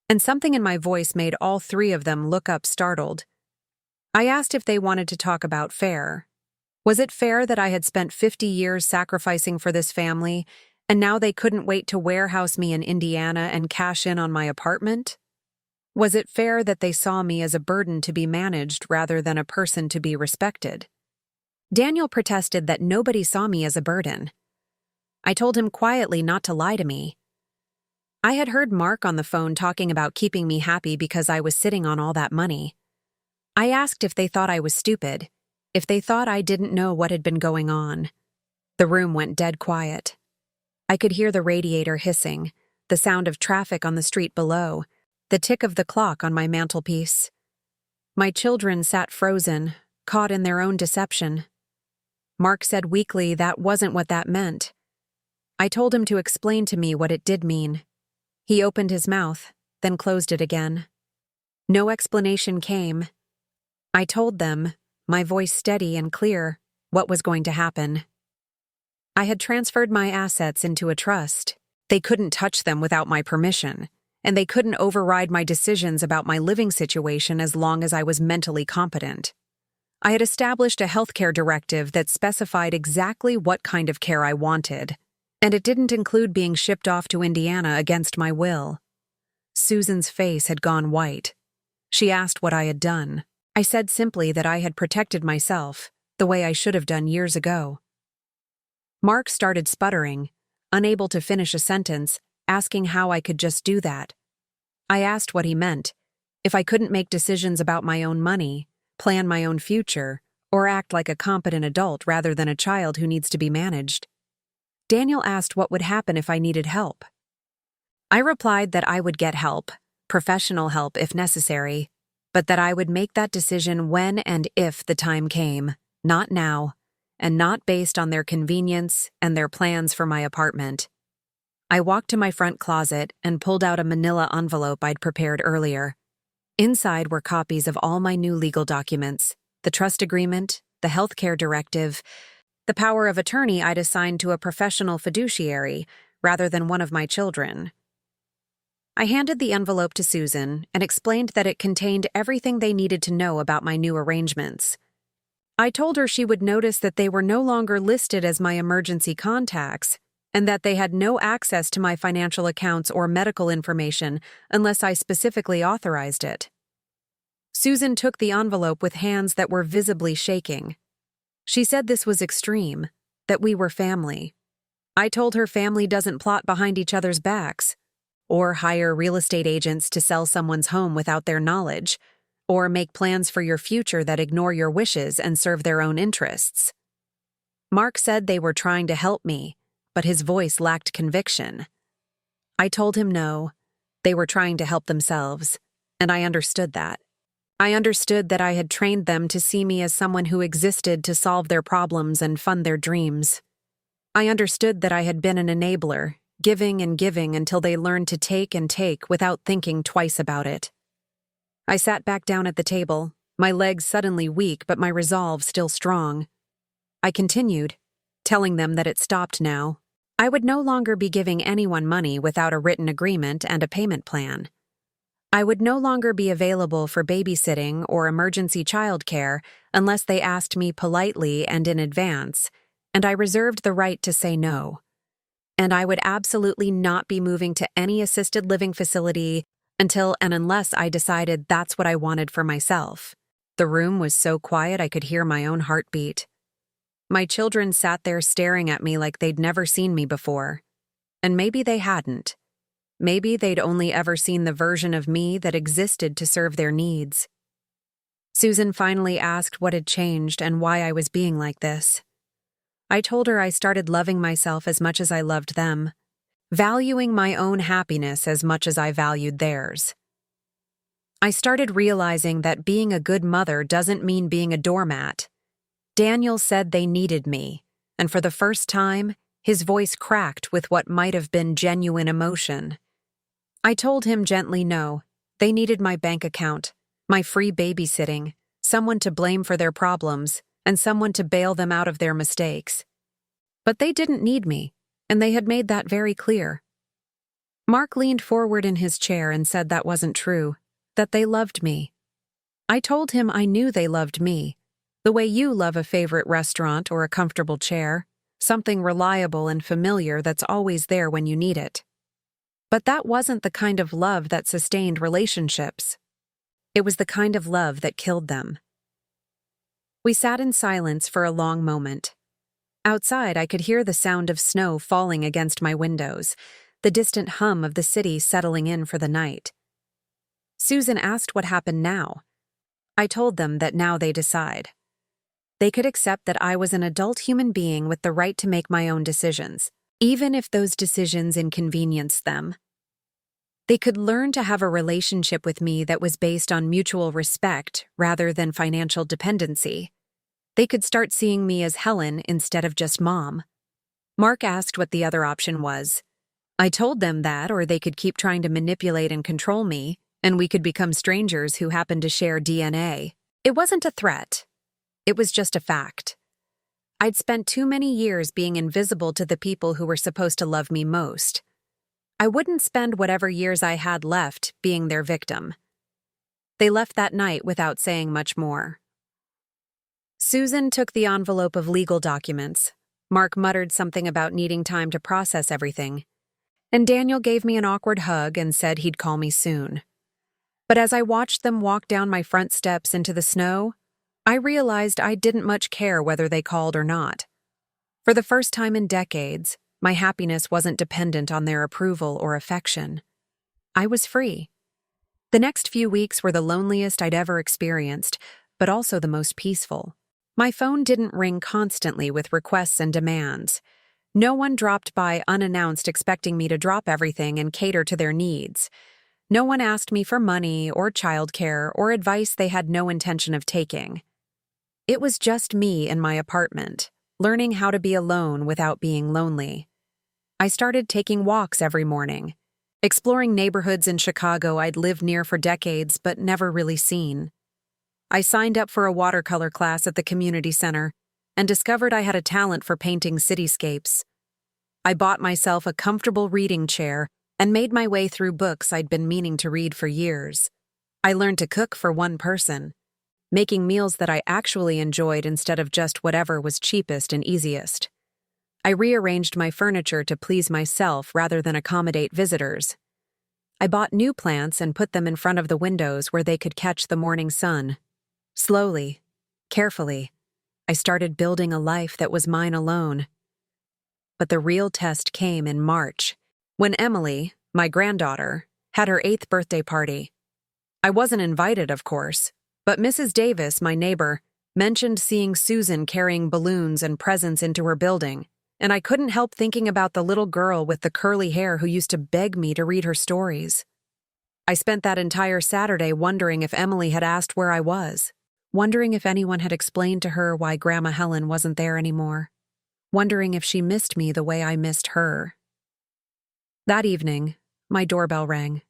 and something in my voice made all three of them look up startled. I asked if they wanted to talk about fair. Was it fair that I had spent 50 years sacrificing for this family, and now they couldn't wait to warehouse me in Indiana and cash in on my apartment? Was it fair that they saw me as a burden to be managed rather than a person to be respected? Daniel protested that nobody saw me as a burden. I told him quietly not to lie to me. I had heard Mark on the phone talking about keeping me happy because I was sitting on all that money. I asked if they thought I was stupid, if they thought I didn't know what had been going on. The room went dead quiet. I could hear the radiator hissing, the sound of traffic on the street below, the tick of the clock on my mantelpiece. My children sat frozen, caught in their own deception. Mark said weakly that wasn't what that meant. I told him to explain to me what it did mean. He opened his mouth, then closed it again. No explanation came. I told them, my voice steady and clear, what was going to happen. I had transferred my assets into a trust. They couldn't touch them without my permission, and they couldn't override my decisions about my living situation as long as I was mentally competent. I had established a healthcare directive that specified exactly what kind of care I wanted, and it didn't include being shipped off to Indiana against my will. Susan's face had gone white. She asked what I had done. I said simply that I had protected myself, the way I should have done years ago. Mark started sputtering, unable to finish a sentence, asking how I could just do that. I asked what he meant, if I couldn't make decisions about my own money, plan my own future, or act like a competent adult rather than a child who needs to be managed. Daniel asked what would happen if I needed help. I replied that I would get help, professional help if necessary. but that I would make that decision when and if the time came, not now, and not based on their convenience and their plans for my apartment. I walked to my front closet and pulled out a manila envelope I'd prepared earlier. Inside were copies of all my new legal documents, the trust agreement, the healthcare directive, the power of attorney I'd assigned to a professional fiduciary rather than one of my children. I handed the envelope to Susan and explained that it contained everything they needed to know about my new arrangements. I told her she would notice that they were no longer listed as my emergency contacts and that they had no access to my financial accounts or medical information unless I specifically authorized it. Susan took the envelope with hands that were visibly shaking. She said this was extreme, that we were family. I told her family doesn't plot behind each other's backs, or hire real estate agents to sell someone's home without their knowledge, or make plans for your future that ignore your wishes and serve their own interests. Mark said they were trying to help me, but his voice lacked conviction. I told him no, they were trying to help themselves, and I understood that. I understood that I had trained them to see me as someone who existed to solve their problems and fund their dreams. I understood that I had been an enabler, giving and giving until they learned to take and take without thinking twice about it. I sat back down at the table, my legs suddenly weak but my resolve still strong. I continued, telling them that it stopped now. I would no longer be giving anyone money without a written agreement and a payment plan. I would no longer be available for babysitting or emergency childcare unless they asked me politely and in advance, and I reserved the right to say no. And I would absolutely not be moving to any assisted living facility until and unless I decided that's what I wanted for myself. The room was so quiet I could hear my own heartbeat. My children sat there staring at me like they'd never seen me before. And maybe they hadn't. Maybe they'd only ever seen the version of me that existed to serve their needs. Susan finally asked what had changed and why I was being like this. I told her I started loving myself as much as I loved them, valuing my own happiness as much as I valued theirs. I started realizing that being a good mother doesn't mean being a doormat. Daniel said they needed me, and for the first time, his voice cracked with what might have been genuine emotion. I told him gently no, they needed my bank account, my free babysitting, someone to blame for their problems, and someone to bail them out of their mistakes. But they didn't need me, and they had made that very clear. Mark leaned forward in his chair and said that wasn't true, that they loved me. I told him I knew they loved me, the way you love a favorite restaurant or a comfortable chair, something reliable and familiar that's always there when you need it. But that wasn't the kind of love that sustained relationships. It was the kind of love that killed them. We sat in silence for a long moment. Outside, I could hear the sound of snow falling against my windows, the distant hum of the city settling in for the night. Susan asked what happened now. I told them that now they decide. They could accept that I was an adult human being with the right to make my own decisions, even if those decisions inconvenienced them. They could learn to have a relationship with me that was based on mutual respect rather than financial dependency. They could start seeing me as Helen instead of just Mom. Mark asked what the other option was. I told them that, or they could keep trying to manipulate and control me, and we could become strangers who happened to share DNA. It wasn't a threat. It was just a fact. I'd spent too many years being invisible to the people who were supposed to love me most. I wouldn't spend whatever years I had left being their victim. They left that night without saying much more. Susan took the envelope of legal documents. Mark muttered something about needing time to process everything. And Daniel gave me an awkward hug and said he'd call me soon. But as I watched them walk down my front steps into the snow, I realized I didn't much care whether they called or not. For the first time in decades, my happiness wasn't dependent on their approval or affection. I was free. The next few weeks were the loneliest I'd ever experienced, but also the most peaceful. My phone didn't ring constantly with requests and demands. No one dropped by unannounced expecting me to drop everything and cater to their needs. No one asked me for money or childcare or advice they had no intention of taking. It was just me in my apartment, learning how to be alone without being lonely. I started taking walks every morning, exploring neighborhoods in Chicago I'd lived near for decades but never really seen. I signed up for a watercolor class at the community center and discovered I had a talent for painting cityscapes. I bought myself a comfortable reading chair and made my way through books I'd been meaning to read for years. I learned to cook for one person, making meals that I actually enjoyed instead of just whatever was cheapest and easiest. I rearranged my furniture to please myself rather than accommodate visitors. I bought new plants and put them in front of the windows where they could catch the morning sun. Slowly, carefully, I started building a life that was mine alone. But the real test came in March, when Emily, my granddaughter, had her 8th birthday party. I wasn't invited, of course, but Mrs. Davis, my neighbor, mentioned seeing Susan carrying balloons and presents into her building, and I couldn't help thinking about the little girl with the curly hair who used to beg me to read her stories. I spent that entire Saturday wondering if Emily had asked where I was, wondering if anyone had explained to her why Grandma Helen wasn't there anymore, wondering if she missed me the way I missed her. That evening, my doorbell rang.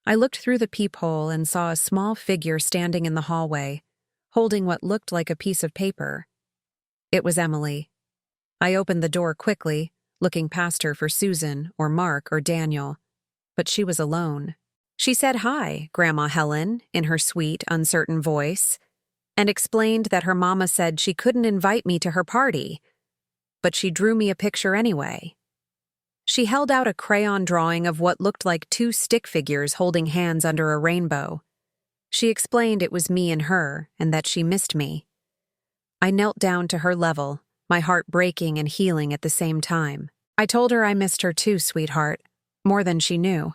I looked through the peephole and saw a small figure standing in the hallway, holding what looked like a piece of paper. It was Emily. I opened the door quickly, looking past her for Susan or Mark or Daniel, but she was alone. She said hi, Grandma Helen, in her sweet, uncertain voice, and explained that her mama said she couldn't invite me to her party, but she drew me a picture anyway. She held out a crayon drawing of what looked like 2 stick figures holding hands under a rainbow. She explained it was me and her, and that she missed me. I knelt down to her level, my heart breaking and healing at the same time. I told her I missed her too, sweetheart, more than she knew.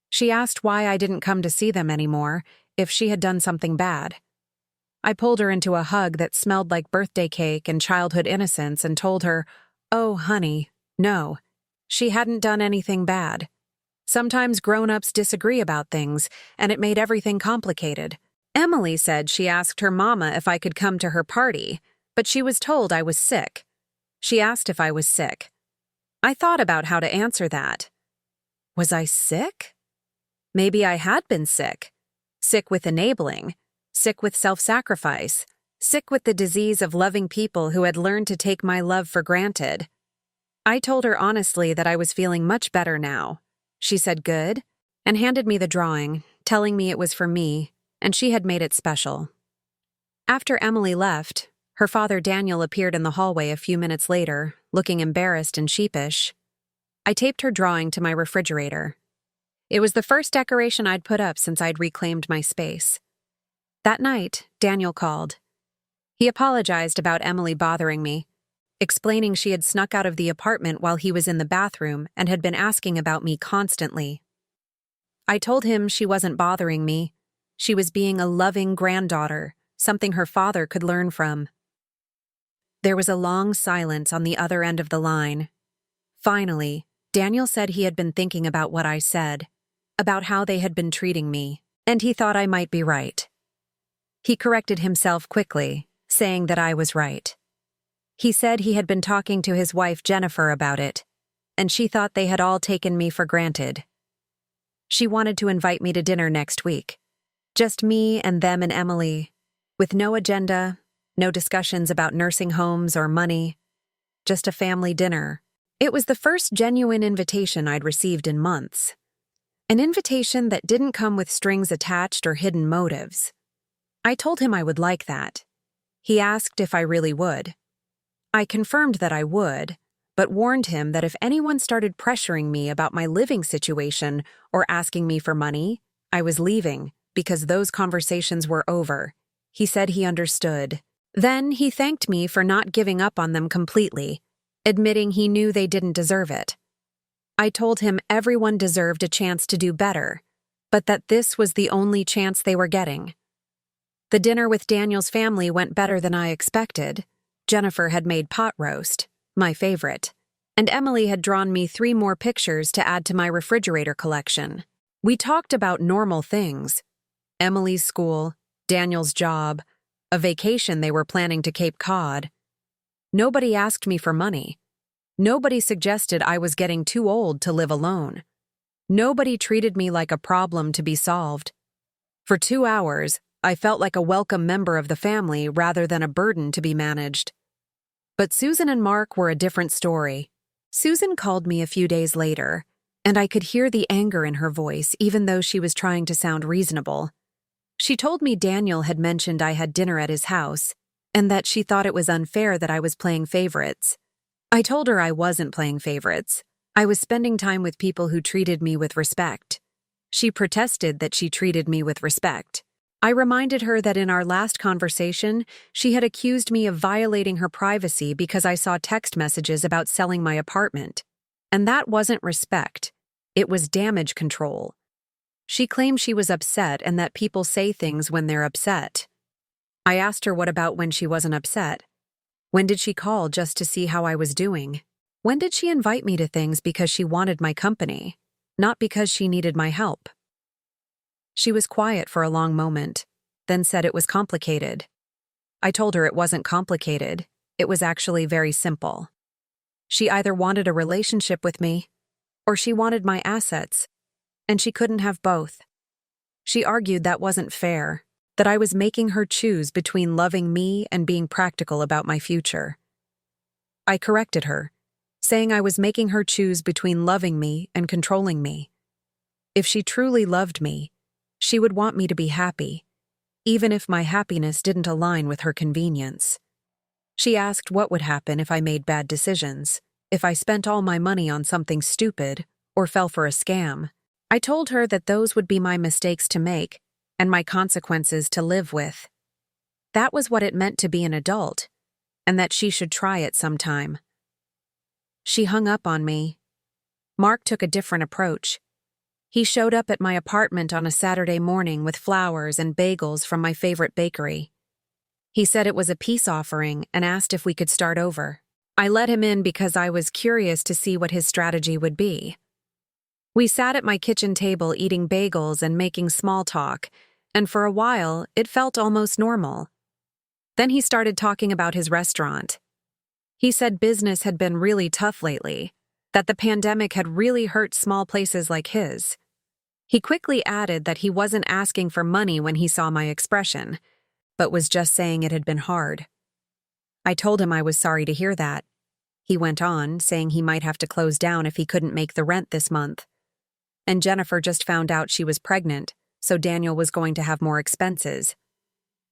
She asked why I didn't come to see them anymore, if she had done something bad. I pulled her into a hug that smelled like birthday cake and childhood innocence and told her, "Oh, honey, no. She hadn't done anything bad. Sometimes grown-ups disagree about things, and it made everything complicated." Emily said she asked her mama if I could come to her party, but she was told I was sick. She asked if I was sick. I thought about how to answer that. Was I sick? Maybe I had been sick. Sick with enabling. Sick with self-sacrifice. Sick with the disease of loving people who had learned to take my love for granted. I told her honestly that I was feeling much better now. She said good, and handed me the drawing, telling me it was for me, and she had made it special. After Emily left, her father Daniel appeared in the hallway a few minutes later, looking embarrassed and sheepish. I taped her drawing to my refrigerator. It was the first decoration I'd put up since I'd reclaimed my space. That night, Daniel called. He apologized about Emily bothering me, explaining she had snuck out of the apartment while he was in the bathroom and had been asking about me constantly. I told him she wasn't bothering me. She was being a loving granddaughter, something her father could learn from. There was a long silence on the other end of the line. Finally, Daniel said he had been thinking about what I said, about how they had been treating me, and he thought I might be right. He corrected himself quickly, saying that I was right. He said he had been talking to his wife Jennifer about it, and she thought they had all taken me for granted. She wanted to invite me to dinner next week. Just me and them and Emily, with no agenda, no discussions about nursing homes or money, just a family dinner. It was the first genuine invitation I'd received in months. An invitation that didn't come with strings attached or hidden motives. I told him I would like that. He asked if I really would. I confirmed that I would, but warned him that if anyone started pressuring me about my living situation or asking me for money, I was leaving, because those conversations were over. He said he understood. Then he thanked me for not giving up on them completely, admitting he knew they didn't deserve it. I told him everyone deserved a chance to do better, but that this was the only chance they were getting. The dinner with Daniel's family went better than I expected. Jennifer had made pot roast, my favorite, and Emily had drawn me 3 more pictures to add to my refrigerator collection. We talked about normal things: Emily's school, Daniel's job, a vacation they were planning to Cape Cod. Nobody asked me for money. Nobody suggested I was getting too old to live alone. Nobody treated me like a problem to be solved. For 2 hours, I felt like a welcome member of the family rather than a burden to be managed. But Susan and Mark were a different story. Susan called me a few days later, and I could hear the anger in her voice even though she was trying to sound reasonable. She told me Daniel had mentioned I had dinner at his house, and that she thought it was unfair that I was playing favorites. I told her I wasn't playing favorites. I was spending time with people who treated me with respect. She protested that she treated me with respect. I reminded her that in our last conversation, she had accused me of violating her privacy because I saw text messages about selling my apartment. And that wasn't respect. It was damage control. She claimed she was upset and that people say things when they're upset. I asked her what about when she wasn't upset. When did she call just to see how I was doing? When did she invite me to things because she wanted my company, not because she needed my help? She was quiet for a long moment, then said it was complicated. I told her it wasn't complicated. It was actually very simple. She either wanted a relationship with me, or she wanted my assets, and she couldn't have both. She argued that wasn't fair, that I was making her choose between loving me and being practical about my future. I corrected her, saying I was making her choose between loving me and controlling me. If she truly loved me, she would want me to be happy, even if my happiness didn't align with her convenience. She asked what would happen if I made bad decisions, if I spent all my money on something stupid or fell for a scam. I told her that those would be my mistakes to make and my consequences to live with. That was what it meant to be an adult, and that she should try it sometime. She hung up on me. Mark took a different approach. He showed up at my apartment on a Saturday morning with flowers and bagels from my favorite bakery. He said it was a peace offering and asked if we could start over. I let him in because I was curious to see what his strategy would be. We sat at my kitchen table eating bagels and making small talk, and for a while, it felt almost normal. Then he started talking about his restaurant. He said business had been really tough lately, that the pandemic had really hurt small places like his. He quickly added that he wasn't asking for money when he saw my expression, but was just saying it had been hard. I told him I was sorry to hear that. He went on, saying he might have to close down if he couldn't make the rent this month. And Jennifer just found out she was pregnant, so Daniel was going to have more expenses.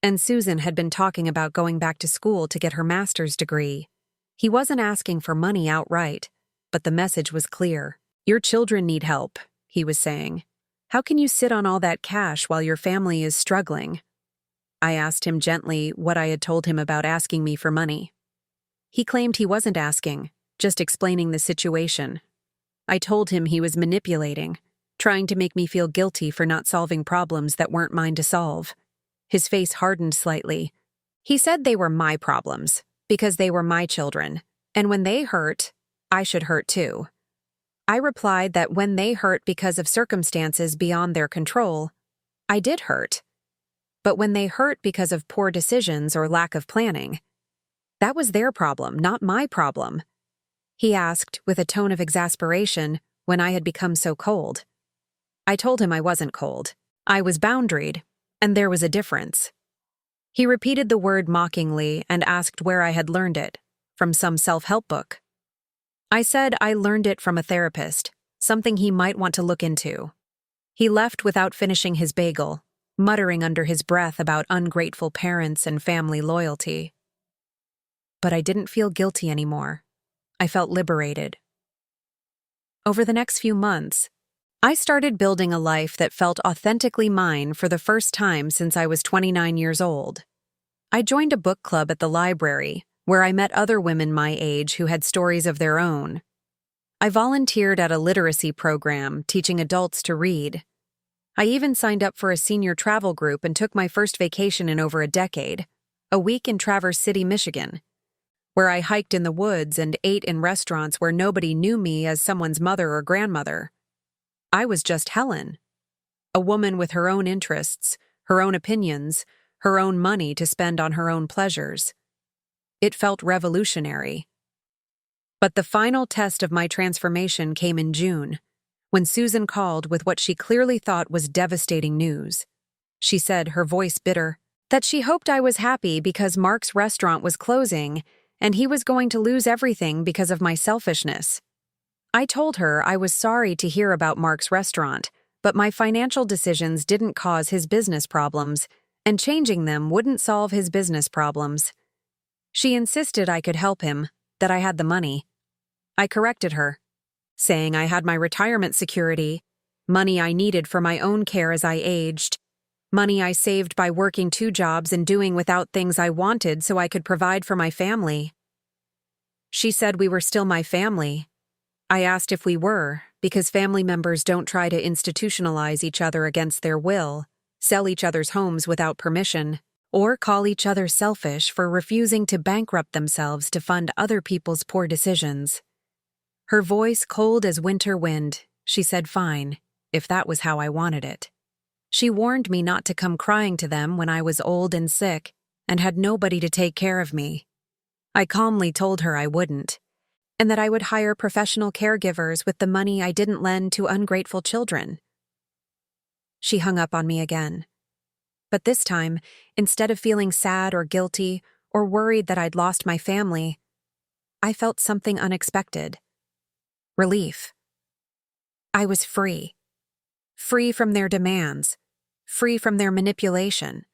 And Susan had been talking about going back to school to get her master's degree. He wasn't asking for money outright, but the message was clear. Your children need help, he was saying. How can you sit on all that cash while your family is struggling? I asked him gently what I had told him about asking me for money. He claimed he wasn't asking, just explaining the situation. I told him he was manipulating, trying to make me feel guilty for not solving problems that weren't mine to solve. His face hardened slightly. He said they were my problems, because they were my children, and when they hurt, I should hurt too. I replied that when they hurt because of circumstances beyond their control, I did hurt. But when they hurt because of poor decisions or lack of planning, that was their problem, not my problem. He asked, with a tone of exasperation, when I had become so cold. I told him I wasn't cold. I was boundaried, and there was a difference. He repeated the word mockingly and asked where I had learned it, from some self-help book. I said I learned it from a therapist, something he might want to look into. He left without finishing his bagel, muttering under his breath about ungrateful parents and family loyalty. But I didn't feel guilty anymore. I felt liberated. Over the next few months, I started building a life that felt authentically mine for the first time since I was 29 years old. I joined a book club at the library, where I met other women my age who had stories of their own. I volunteered at a literacy program teaching adults to read. I even signed up for a senior travel group and took my first vacation in over a decade, a week in Traverse City, Michigan, where I hiked in the woods and ate in restaurants where nobody knew me as someone's mother or grandmother. I was just Helen, A woman with her own interests, her own opinions, her own money to spend on her own pleasures. It felt revolutionary. But the final test of my transformation came in June, when Susan called with what she clearly thought was devastating news. She said, her voice bitter, that she hoped I was happy because Mark's restaurant was closing and he was going to lose everything because of my selfishness. I told her I was sorry to hear about Mark's restaurant, but my financial decisions didn't cause his business problems, and changing them wouldn't solve his business problems. She insisted I could help him, that I had the money. I corrected her, saying I had my retirement security, money I needed for my own care as I aged, money I saved by working 2 jobs and doing without things I wanted so I could provide for my family. She said we were still my family. I asked if we were, because family members don't try to institutionalize each other against their will, sell each other's homes without permission, or call each other selfish for refusing to bankrupt themselves to fund other people's poor decisions. Her voice cold as winter wind, she said fine, if that was how I wanted it. She warned me not to come crying to them when I was old and sick and had nobody to take care of me. I calmly told her I wouldn't, and that I would hire professional caregivers with the money I didn't lend to ungrateful children. She hung up on me again. But this time, instead of feeling sad or guilty or worried that I'd lost my family, I felt something unexpected. Relief. I was free. Free from their demands. Free from their manipulation.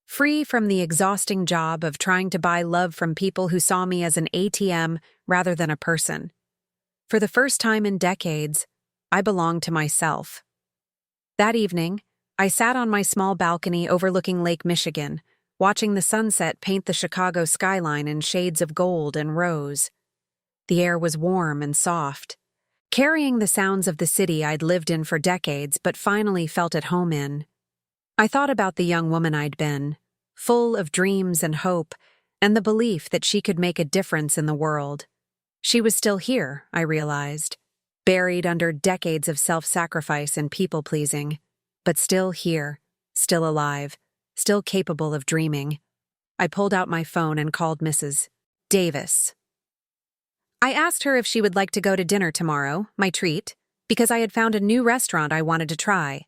Free from the exhausting job of trying to buy love from people who saw me as an ATM rather than a person. For the first time in decades, I belonged to myself. That evening, I sat on my small balcony overlooking Lake Michigan, watching the sunset paint the Chicago skyline in shades of gold and rose. The air was warm and soft, carrying the sounds of the city I'd lived in for decades but finally felt at home in. I thought about the young woman I'd been, full of dreams and hope, and the belief that she could make a difference in the world. She was still here, I realized, buried under decades of self-sacrifice and people-pleasing, but still here, still alive, still capable of dreaming. I pulled out my phone and called Mrs. Davis. I asked her if she would like to go to dinner tomorrow, my treat, because I had found a new restaurant I wanted to try.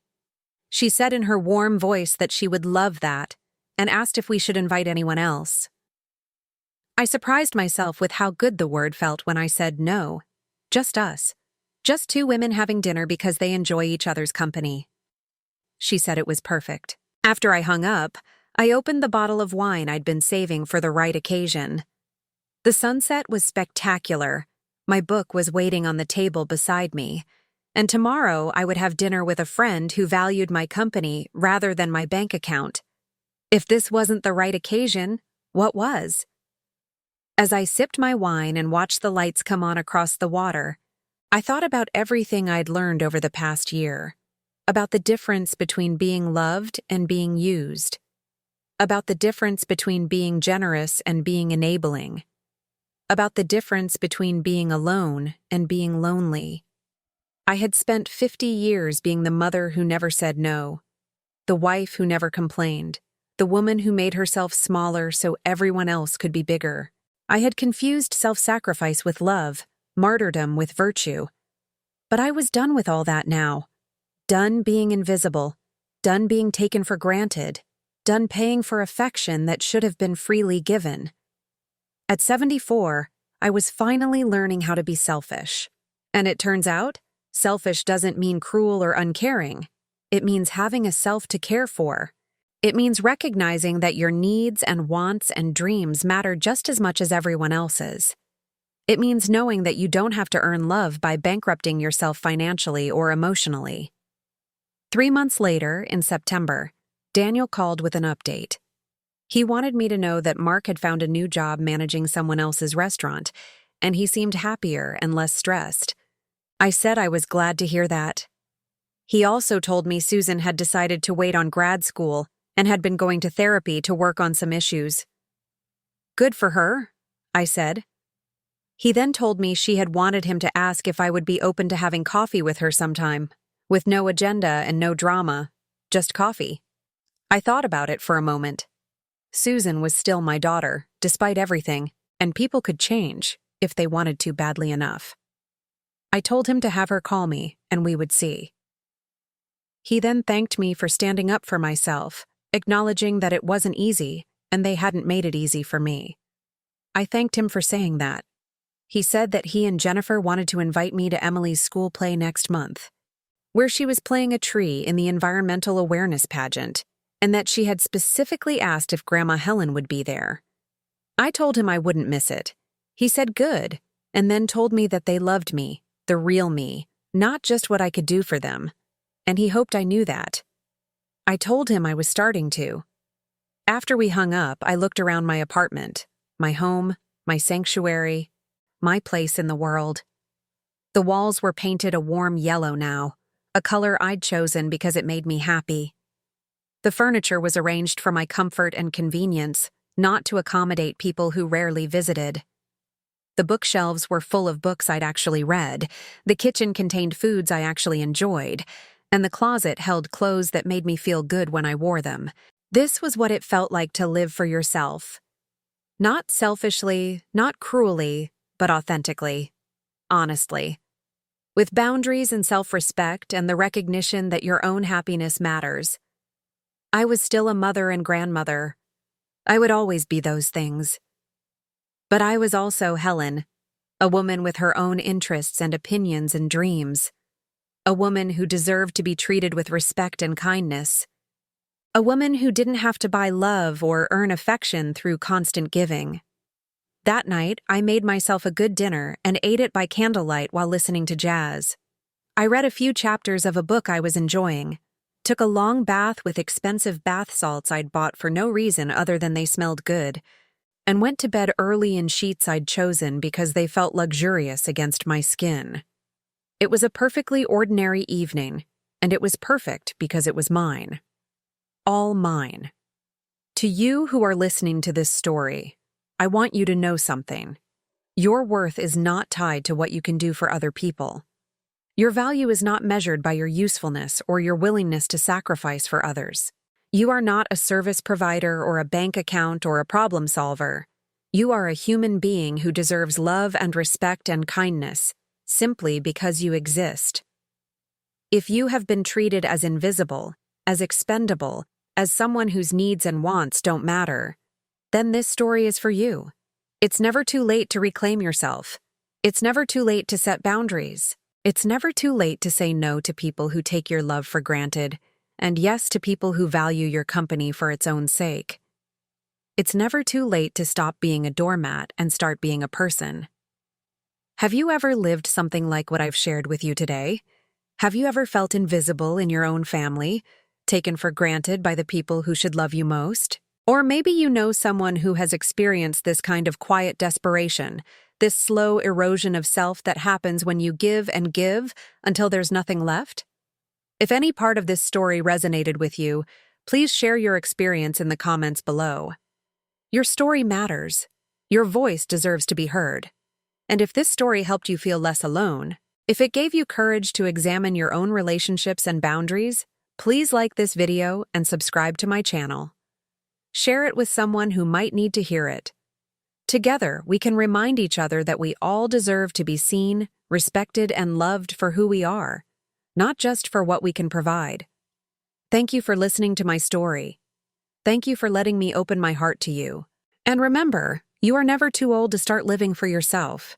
She said in her warm voice that she would love that, and asked if we should invite anyone else. I surprised myself with how good the word felt when I said no. Just us. Just 2 women having dinner because they enjoy each other's company. She said it was perfect. After I hung up, I opened the bottle of wine I'd been saving for the right occasion. The sunset was spectacular. My book was waiting on the table beside me, and tomorrow I would have dinner with a friend who valued my company rather than my bank account. If this wasn't the right occasion, what was? As I sipped my wine and watched the lights come on across the water, I thought about everything I'd learned over the past year, about the difference between being loved and being used, about the difference between being generous and being enabling, about the difference between being alone and being lonely. I had spent 50 years being the mother who never said no, the wife who never complained, the woman who made herself smaller so everyone else could be bigger. I had confused self-sacrifice with love, martyrdom with virtue. But I was done with all that now. Done being invisible, done being taken for granted, done paying for affection that should have been freely given. At 74, I was finally learning how to be selfish. And it turns out, selfish doesn't mean cruel or uncaring. It means having a self to care for. It means recognizing that your needs and wants and dreams matter just as much as everyone else's. It means knowing that you don't have to earn love by bankrupting yourself financially or emotionally. 3 months later, in September, Daniel called with an update. He wanted me to know that Mark had found a new job managing someone else's restaurant, and he seemed happier and less stressed. I said I was glad to hear that. He also told me Susan had decided to wait on grad school and had been going to therapy to work on some issues. Good for her, I said. He then told me she had wanted him to ask if I would be open to having coffee with her sometime. with no agenda and no drama, just coffee. I thought about it for a moment. Susan was still my daughter, despite everything, and people could change if they wanted to badly enough. I told him to have her call me, and we would see. He then thanked me for standing up for myself, acknowledging that it wasn't easy, and they hadn't made it easy for me. I thanked him for saying that. He said that he and Jennifer wanted to invite me to Emily's school play next month, where she was playing a tree in the environmental awareness pageant, and that she had specifically asked if Grandma Helen would be there. I told him I wouldn't miss it. He said good, and then told me that they loved me, the real me, not just what I could do for them, and he hoped I knew that. I told him I was starting to. After we hung up, I looked around my apartment, my home, my sanctuary, my place in the world. The walls were painted a warm yellow now, a color I'd chosen because it made me happy. The furniture was arranged for my comfort and convenience, not to accommodate people who rarely visited. The bookshelves were full of books I'd actually read, the kitchen contained foods I actually enjoyed, and the closet held clothes that made me feel good when I wore them. This was what it felt like to live for yourself. Not selfishly, not cruelly, but authentically, honestly. With boundaries and self-respect and the recognition that your own happiness matters. I was still a mother and grandmother. I would always be those things. But I was also Helen, a woman with her own interests and opinions and dreams. A woman who deserved to be treated with respect and kindness. A woman who didn't have to buy love or earn affection through constant giving. That night, I made myself a good dinner and ate it by candlelight while listening to jazz. I read a few chapters of a book I was enjoying, took a long bath with expensive bath salts I'd bought for no reason other than they smelled good, and went to bed early in sheets I'd chosen because they felt luxurious against my skin. It was a perfectly ordinary evening, and it was perfect because it was mine. All mine. To you who are listening to this story, I want you to know something. Your worth is not tied to what you can do for other people. Your value is not measured by your usefulness or your willingness to sacrifice for others. You are not a service provider or a bank account or a problem solver. You are a human being who deserves love and respect and kindness, simply because you exist. If you have been treated as invisible, as expendable, as someone whose needs and wants don't matter, then this story is for you. It's never too late to reclaim yourself. It's never too late to set boundaries. It's never too late to say no to people who take your love for granted, and yes to people who value your company for its own sake. It's never too late to stop being a doormat and start being a person. Have you ever lived something like what I've shared with you today? Have you ever felt invisible in your own family, taken for granted by the people who should love you most? Or maybe you know someone who has experienced this kind of quiet desperation, this slow erosion of self that happens when you give and give until there's nothing left? If any part of this story resonated with you, please share your experience in the comments below. Your story matters. Your voice deserves to be heard. And if this story helped you feel less alone, if it gave you courage to examine your own relationships and boundaries, please like this video and subscribe to my channel. Share it with someone who might need to hear it. Together, we can remind each other that we all deserve to be seen, respected, and loved for who we are, not just for what we can provide. Thank you for listening to my story. Thank you for letting me open my heart to you. And remember, you are never too old to start living for yourself.